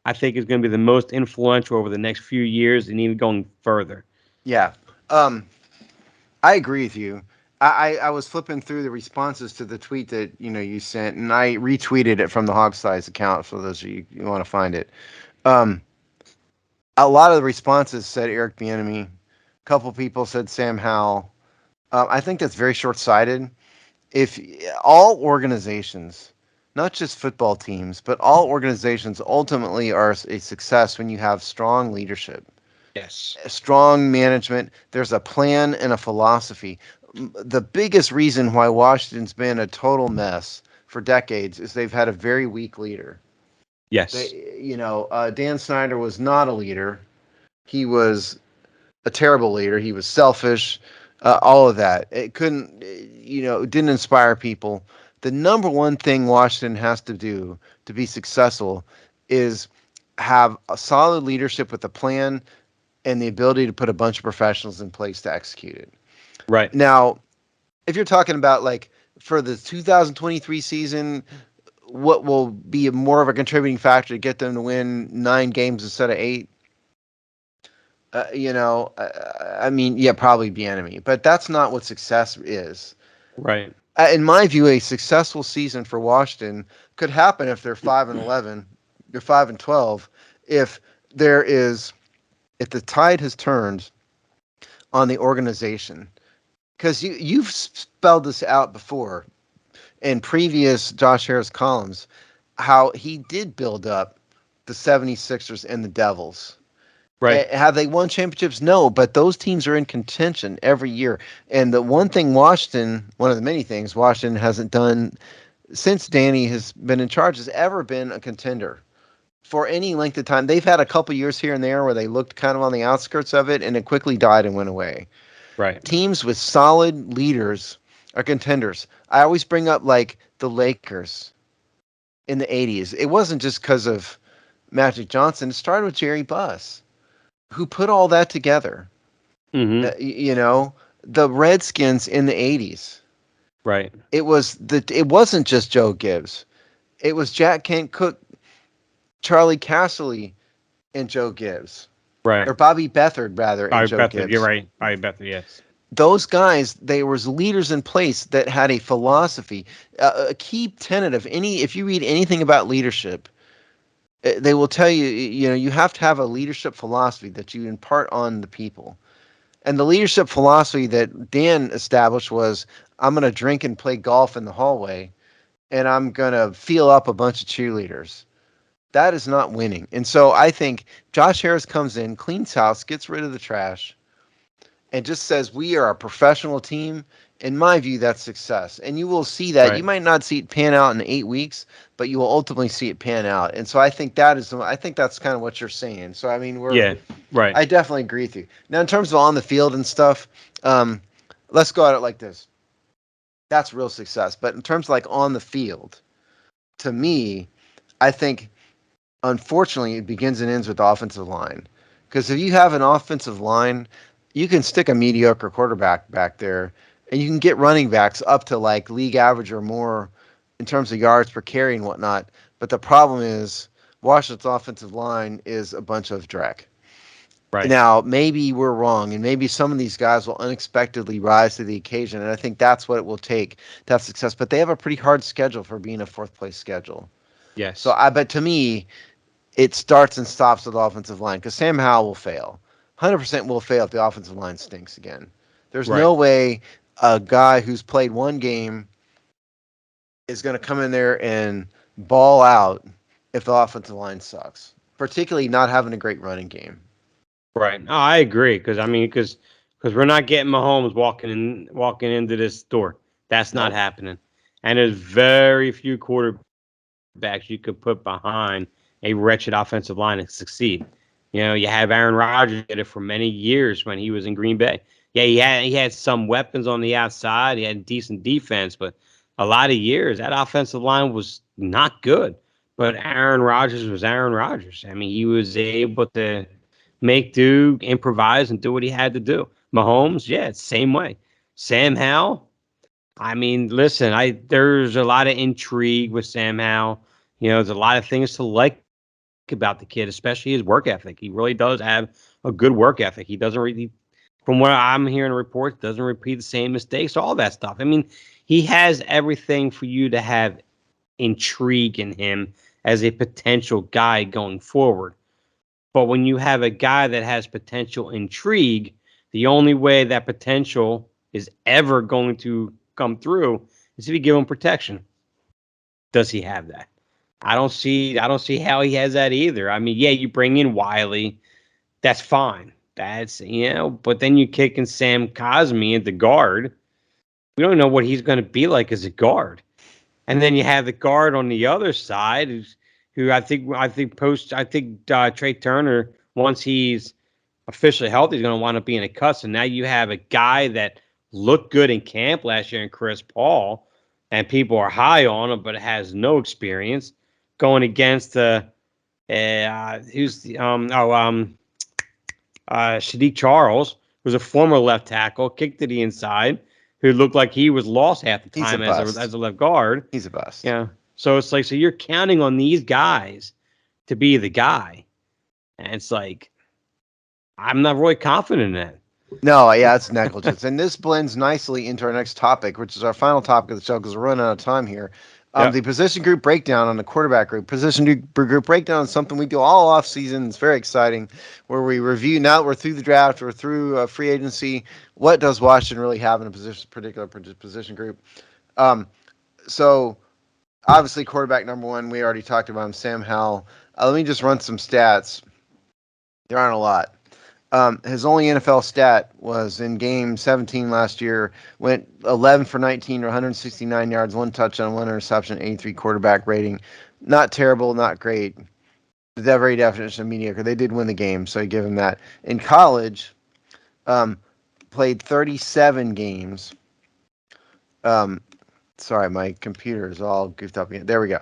I think, is going to be the most influential over the next few years and even going further. Yeah. I agree with you. I was flipping through the responses to the tweet that you sent, and I retweeted it from the Hog Sty's account for those of you who want to find it. A lot of the responses said Eric Bieniemy. A couple people said Sam Howell. I think that's very short-sighted. If all organizations, not just football teams, but all organizations ultimately are a success when you have strong leadership. Yes. Strong management. There's a plan and a philosophy. The biggest reason why Washington's been a total mess for decades is they've had a very weak leader. Yes. Dan Snyder was not a leader. He was a terrible leader. He was selfish. All of that. It didn't inspire people. The number one thing Washington has to do to be successful is have a solid leadership with a plan and the ability to put a bunch of professionals in place to execute it. Right. Now, if you're talking about like for the 2023 season, what will be more of a contributing factor to get them to win 9 games instead of 8? I mean, yeah, probably Bieniemy, but that's not what success is. Right. In my view, a successful season for Washington could happen if they're 5-11, they're 5-12, if there is, if the tide has turned on the organization. Because you've spelled this out before in previous Josh Harris columns, how he did build up the 76ers and the Devils. Right. Have they won championships? No, but those teams are in contention every year. And the one thing Washington, one of the many things Washington hasn't done since Danny has been in charge, has ever been a contender for any length of time. They've had a couple years here and there where they looked kind of on the outskirts of it, and it quickly died and went away. Right. Teams with solid leaders are contenders. I always bring up like the Lakers in the 80s. It wasn't just because of Magic Johnson. It started with Jerry Buss, who put all that together. Mm-hmm. The Redskins in the 80s. Right. It wasn't just Joe Gibbs. It was Jack Kent Cooke, Charlie Casserly, and Joe Gibbs. Right. Or Bobby Beathard, rather, Bobby and Joe Beathard, Gibbs. you're right. Bobby Beathard, yes. Those guys, they were leaders in place that had a philosophy. A key tenet of if you read anything about leadership, they will tell you, you have to have a leadership philosophy that you impart on the people. And the leadership philosophy that Dan established was, I'm going to drink and play golf in the hallway, and I'm going to feel up a bunch of cheerleaders. That is not winning. And so I think Josh Harris comes in, cleans house, gets rid of the trash, and just says, we are a professional team. In my view, that's success. And you will see that. Right. You might not see it pan out in 8 weeks, but you will ultimately see it pan out. And so I think that's kind of what you're saying. So, I mean, right. I definitely agree with you. Now, in terms of on the field and stuff, let's go at it like this. That's real success. But in terms of like on the field, to me, I think, unfortunately, it begins and ends with the offensive line. Because if you have an offensive line, you can stick a mediocre quarterback back there, and you can get running backs up to like league average or more in terms of yards per carry and whatnot. But the problem is Washington's offensive line is a bunch of dreck. Right. Now, maybe we're wrong, and maybe some of these guys will unexpectedly rise to the occasion, and I think that's what it will take to have success. But they have a pretty hard schedule for being a fourth-place schedule. Yes. So but to me, it starts and stops with the offensive line, because Sam Howell will fail. 100% will fail if the offensive line stinks again. There's no way a guy who's played one game is going to come in there and ball out if the offensive line sucks, particularly not having a great running game. Right. No, I agree, because we're not getting Mahomes walking into this door. That's not happening. And there's very few quarterbacks you could put behind a wretched offensive line and succeed. You have Aaron Rodgers did it for many years when he was in Green Bay. Yeah, he had some weapons on the outside. He had decent defense, but a lot of years that offensive line was not good. But Aaron Rodgers was Aaron Rodgers. I mean, he was able to make do, improvise, and do what he had to do. Mahomes, yeah, it's the same way. Sam Howell, I mean, listen, there's a lot of intrigue with Sam Howell. There's a lot of things to like about the kid, especially his work ethic. He really does have a good work ethic. He doesn't really, from what I'm hearing reports, doesn't repeat the same mistakes, all that stuff. I mean, he has everything for you to have intrigue in him as a potential guy going forward. But when you have a guy that has potential intrigue, the only way that potential is ever going to come through is if you give him protection. Does he have that? I don't see how he has that either. I mean, yeah, you bring in Wiley, that's fine. That's, but then you kick in Sam Cosmi into guard. We don't know what he's going to be like as a guard. And then you have the guard on the other side, who I think Trey Turner, once he's officially healthy, is going to wind up being a cuss. And now you have a guy that looked good in camp last year in Chris Paul, and people are high on him, but has no experience going against Sadiq Charles, who's a former left tackle, kicked to the inside, who looked like he was lost half the time as a left guard. He's a bust. Yeah. So it's like, so you're counting on these guys to be the guy. And it's like, I'm not really confident in that. No, yeah, it's negligence. And this blends nicely into our next topic, which is our final topic of the show because we're running out of time here. Yep. The position group breakdown on the quarterback group. Position group breakdown is something we do all off season. It's very exciting, where we review. Now that we're through the draft, we're through free agency. What does Washington really have in a particular position group? So obviously, quarterback number one, we already talked about him, Sam Howell. Let me just run some stats. There aren't a lot. His only NFL stat was in game 17 last year, went 11 for 19 or 169 yards, 1 touchdown, 1 interception, 83 quarterback rating. Not terrible, not great. The very definition of mediocre. They did win the game, so you give him that. In college, played 37 games. Sorry, my computer is all goofed up again. There we go.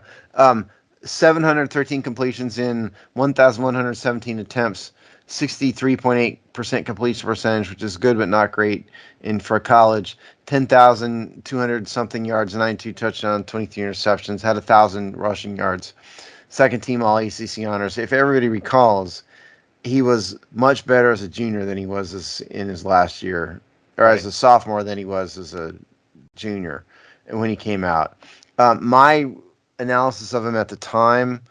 713 completions in 1,117 attempts. 63.8% completion percentage, which is good but not great for college. 10,200 something yards, 92 touchdowns, 23 interceptions, had 1,000 rushing yards. Second team All ACC honors. If everybody recalls, he was much better as a junior than he was in his last year, or as a sophomore than he was as a junior when he came out. My analysis of him at the time,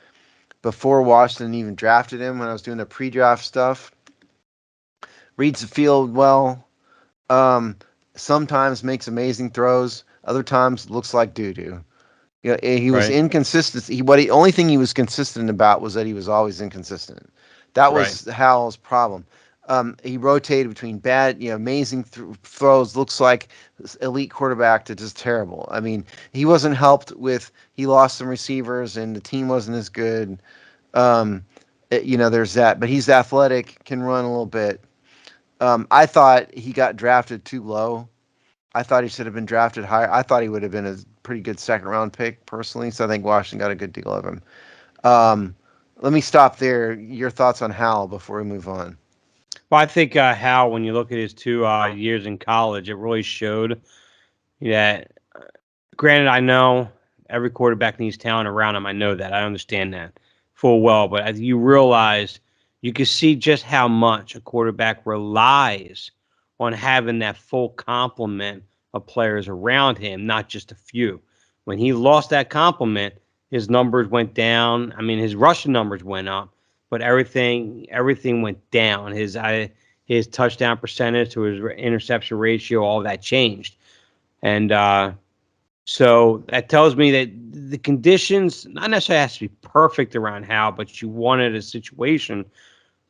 before Washington even drafted him, when I was doing the pre-draft stuff, reads the field well, sometimes makes amazing throws, other times looks like doo-doo. You know, he was inconsistent. Only thing he was consistent about was that he was always inconsistent. That was Howell's problem. He rotated between bad, amazing throws, looks like elite quarterback, to just terrible. I mean, he wasn't helped with, he lost some receivers and the team wasn't as good. There's that, but he's athletic, can run a little bit. I thought he got drafted too low. I thought he should have been drafted higher. I thought he would have been a pretty good second round pick personally. So I think Washington got a good deal of him. Let me stop there. Your thoughts on Howell before we move on. Well, I think Hal, when you look at his 2 years in college, it really showed that, granted, I know every quarterback needs talent around him. I know that. I understand that full well. But as you realize, you can see just how much a quarterback relies on having that full complement of players around him, not just a few. When he lost that complement, his numbers went down. I mean, his rushing numbers went up, but everything went down. His touchdown percentage to his interception ratio, all that changed. And so that tells me that the conditions not necessarily has to be perfect around Hal, but you wanted a situation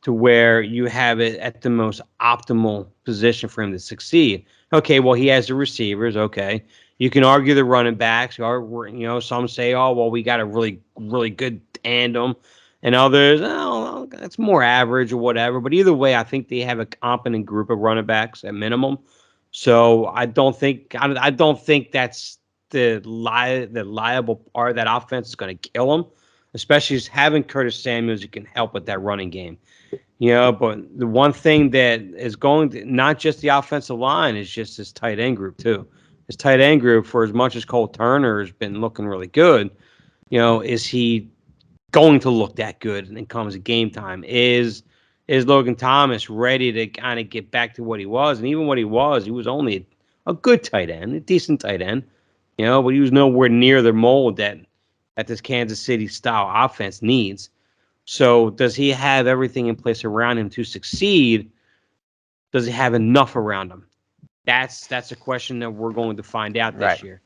to where you have it at the most optimal position for him to succeed. Okay, well, he has the receivers. Okay, you can argue the running backs, or some say, oh, well, we got a really, really good tandem, and others, oh, that's more average or whatever. But either way, I think they have a competent group of running backs at minimum. So I don't think that's the liable part of that offense is going to kill him, especially having Curtis Samuels who can help with that running game. But the one thing that is going to, not just the offensive line, is just his tight end group too. His tight end group, for as much as Cole Turner has been looking really good, is he going to look that good when it comes to game time? Is Logan Thomas ready to kind of get back to what he was? And even what he was only a good tight end, a decent tight end, but he was nowhere near the mold that this Kansas City style offense needs. So does he have everything in place around him to succeed? Does he have enough around him? That's a question that we're going to find out this year.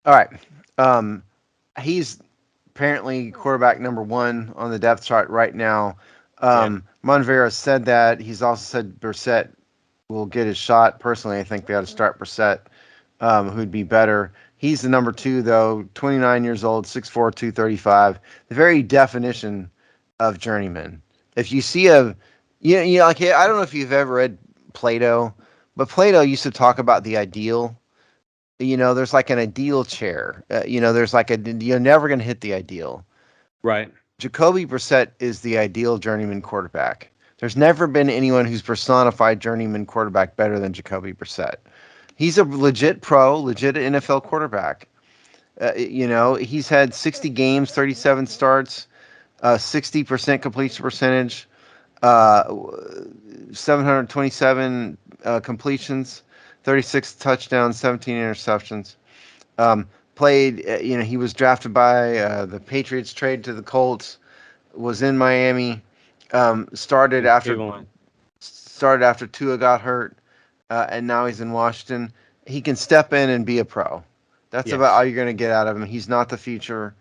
All right. He's apparently quarterback number 1 on the depth chart right now. Monvera said that. He's also said Brissett will get his shot. Personally, I think they ought to start Brissett, who'd be better. He's the number 2, though, 29 years old, 6'4", 235. The very definition of journeyman. If you see like, I don't know if you've ever read Plato, but Plato used to talk about the ideal. There's like an ideal chair. There's like you're never going to hit the ideal. Right. Jacoby Brissett is the ideal journeyman quarterback. There's never been anyone who's personified journeyman quarterback better than Jacoby Brissett. He's a legit pro, legit NFL quarterback. He's had 60 games, 37 starts, 60% completion percentage, uh, 727 completions, 36 touchdowns, 17 interceptions. Played, he was drafted by the Patriots, traded to the Colts, was in Miami, started after Cleveland. Tua got hurt, and now he's in Washington. He can step in and be a pro. That's about all Yes. you're going to get out of him. He's not the future,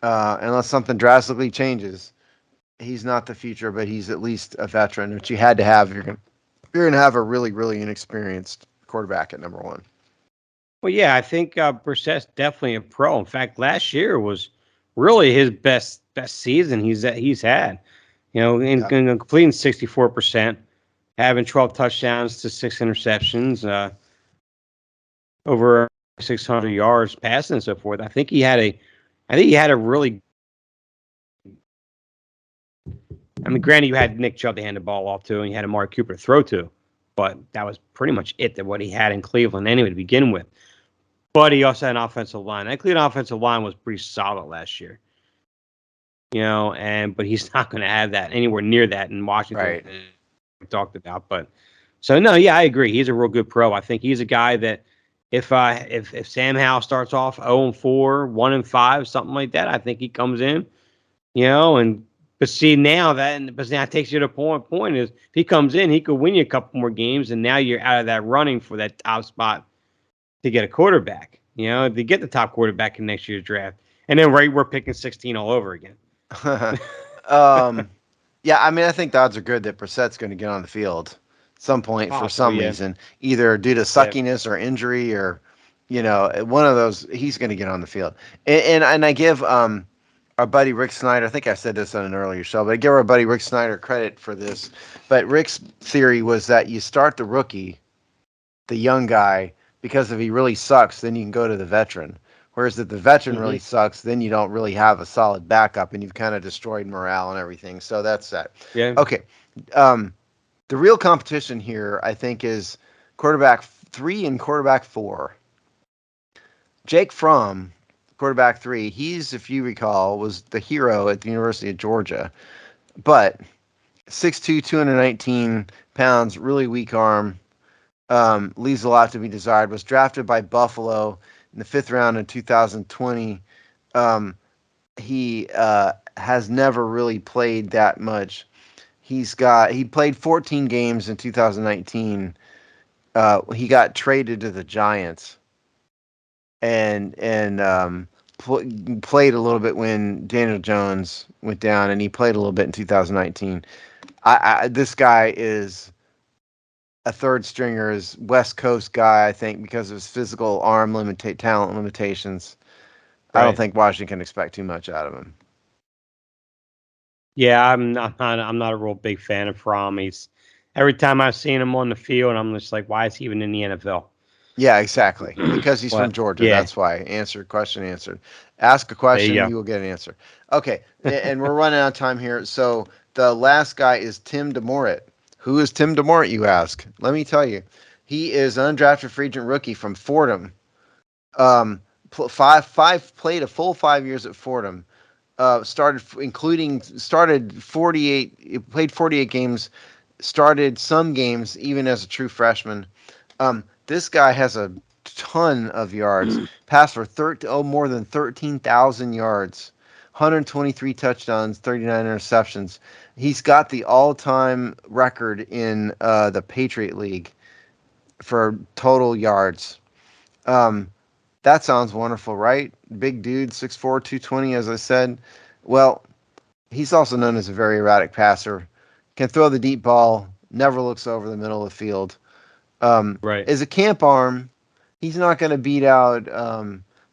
unless something drastically changes. He's not the future, but he's at least a veteran, which you had to have. You're gonna have a really, really inexperienced quarterback at number one. Well, yeah, I think Brissett's definitely a pro. In fact, last year was really his best season he's had. Yeah. In completing 64%, having 12 touchdowns to 6 interceptions, over 600 yards passing and so forth. I think he had a really. I mean, granted, you had Nick Chubb to hand the ball off to, and you had Amari Cooper to throw to, but that was pretty much it. That what he had in Cleveland anyway to begin with. But he also had an offensive line. That Cleveland offensive line was pretty solid last year. But he's not going to have that anywhere near that in Washington. Right. We talked about, but so no, yeah, I agree. He's a real good pro. I think he's a guy that if Sam Howell starts off 0-4, 1-5, something like that, I think he comes in, but see now that takes you to point is if he comes in, he could win you a couple more games, and now you're out of that running for that top spot to get a quarterback. To get the top quarterback in next year's draft, and then we're picking 16 all over again. Yeah, I mean, I think the odds are good that Brissett's going to get on the field at some point for some reason, either due to suckiness or injury or, one of those. He's going to get on the field, and I give our buddy Rick Snyder. I think I said this on an earlier show, but I give our buddy Rick Snyder credit for this. But Rick's theory was that you start the rookie, the young guy, because if he really sucks, then you can go to the veteran. Whereas if the veteran really sucks, then you don't really have a solid backup, and you've kind of destroyed morale and everything. So that's that. Yeah. Okay. The real competition here, I think, is quarterback 3 and quarterback 4. Jake Fromm, quarterback 3, he's, if you recall, was the hero at the University of Georgia. But 6'2", 219 pounds, really weak arm, leaves a lot to be desired. Was drafted by Buffalo in the 5th round in 2020. He has never really played that much. He played 14 games in 2019. He got traded to the Giants and played a little bit when Daniel Jones went down, and he played a little bit in 2019. This guy is a third stringer, is West Coast guy, I think, because of his physical arm talent limitations. Right. I don't think Washington can expect too much out of him. Yeah, I'm not a real big fan of Fromm. Every time I've seen him on the field, I'm just like, why is he even in the NFL? Yeah, exactly. Because he's from Georgia. Yeah. That's why. Question answered. Ask a question, you will get an answer. Okay, and we're running out of time here. So the last guy is Tim DeMorit. Who is Tim DeMorit, you ask? Let me tell you. He is an undrafted free agent rookie from Fordham. Played a full 5 years at Fordham. Played 48 games, started some games even as a true freshman. This guy has a ton of yards, passed for more than 13,000 yards, 123 touchdowns, 39 interceptions. He's got the all-time record in the Patriot League for total yards. That sounds wonderful, right? Big dude, 6'4", 220, as I said. Well, he's also known as a very erratic passer. Can throw the deep ball, never looks over the middle of the field. Right. As a camp arm, he's not going to beat out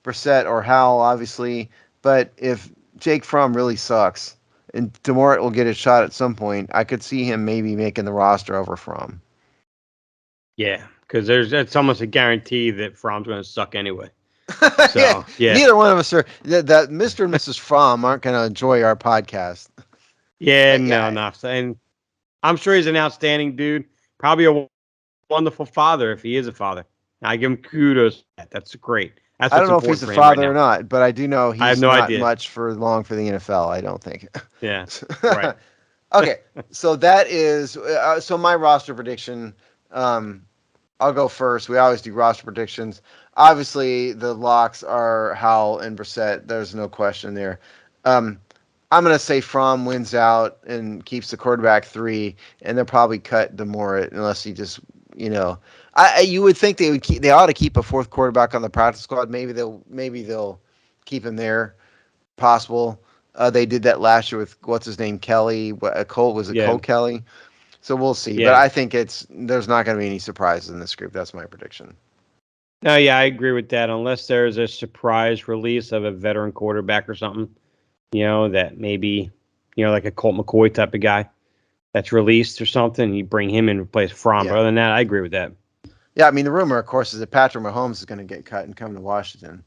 Brissett or Howell, obviously. But if Jake Fromm really sucks, and DeMorit will get a shot at some point, I could see him maybe making the roster over Fromm. Yeah, because it's almost a guarantee that Fromm's going to suck anyway. So yeah, neither one of us are. That Mr. and Mrs. Fromm aren't going to enjoy our podcast. Yeah, no. And I'm sure he's an outstanding dude. Probably a wonderful father if he is a father. I give him kudos. That's great. That's I what's don't know if he's important the for him right father or now. not, but I do know I have he's no not idea. much for long for the NFL. I don't think. Yeah, right. Okay, so that is so my roster prediction. I'll go first. We always do roster predictions. Obviously, the locks are Howell and Brissett. There's no question there. I'm going to say Fromm wins out and keeps the quarterback 3, and they'll probably cut Demore unless he just, you would think they ought to keep a 4th quarterback on the practice squad. Maybe they'll keep him there. Possible. They did that last year with what's his name, Kelly. Cole Kelly? So we'll see. But Yeah. I think there's not going to be any surprises in this group. That's my prediction. No, yeah, I agree with that. Unless there's a surprise release of a veteran quarterback or something, that maybe, like a Colt McCoy type of guy that's released or something, you bring him in and replace Fromm. Yeah. But other than that, I agree with that. Yeah, I mean, the rumor, of course, is that Patrick Mahomes is going to get cut and come to Washington.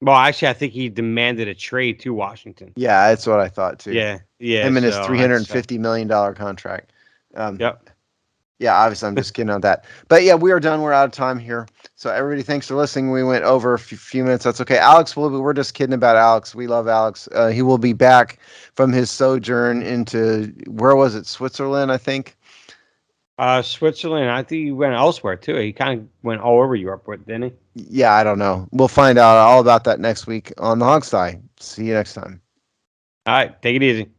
Well, actually, I think he demanded a trade to Washington. Yeah, that's what I thought too. Yeah. Him and his So $350 million contract. Yep. Yeah, obviously, I'm just kidding on that. But yeah, we are done. We're out of time here. So everybody, thanks for listening. We went over a few minutes. That's okay. Alex, we're just kidding about Alex. We love Alex. He will be back from his sojourn into, where was it? Switzerland, I think. Switzerland. I think he went elsewhere too. He kind of went all over Europe, didn't he? Yeah, I don't know. We'll find out all about that next week on the Hog Sty. See you next time. All right, take it easy.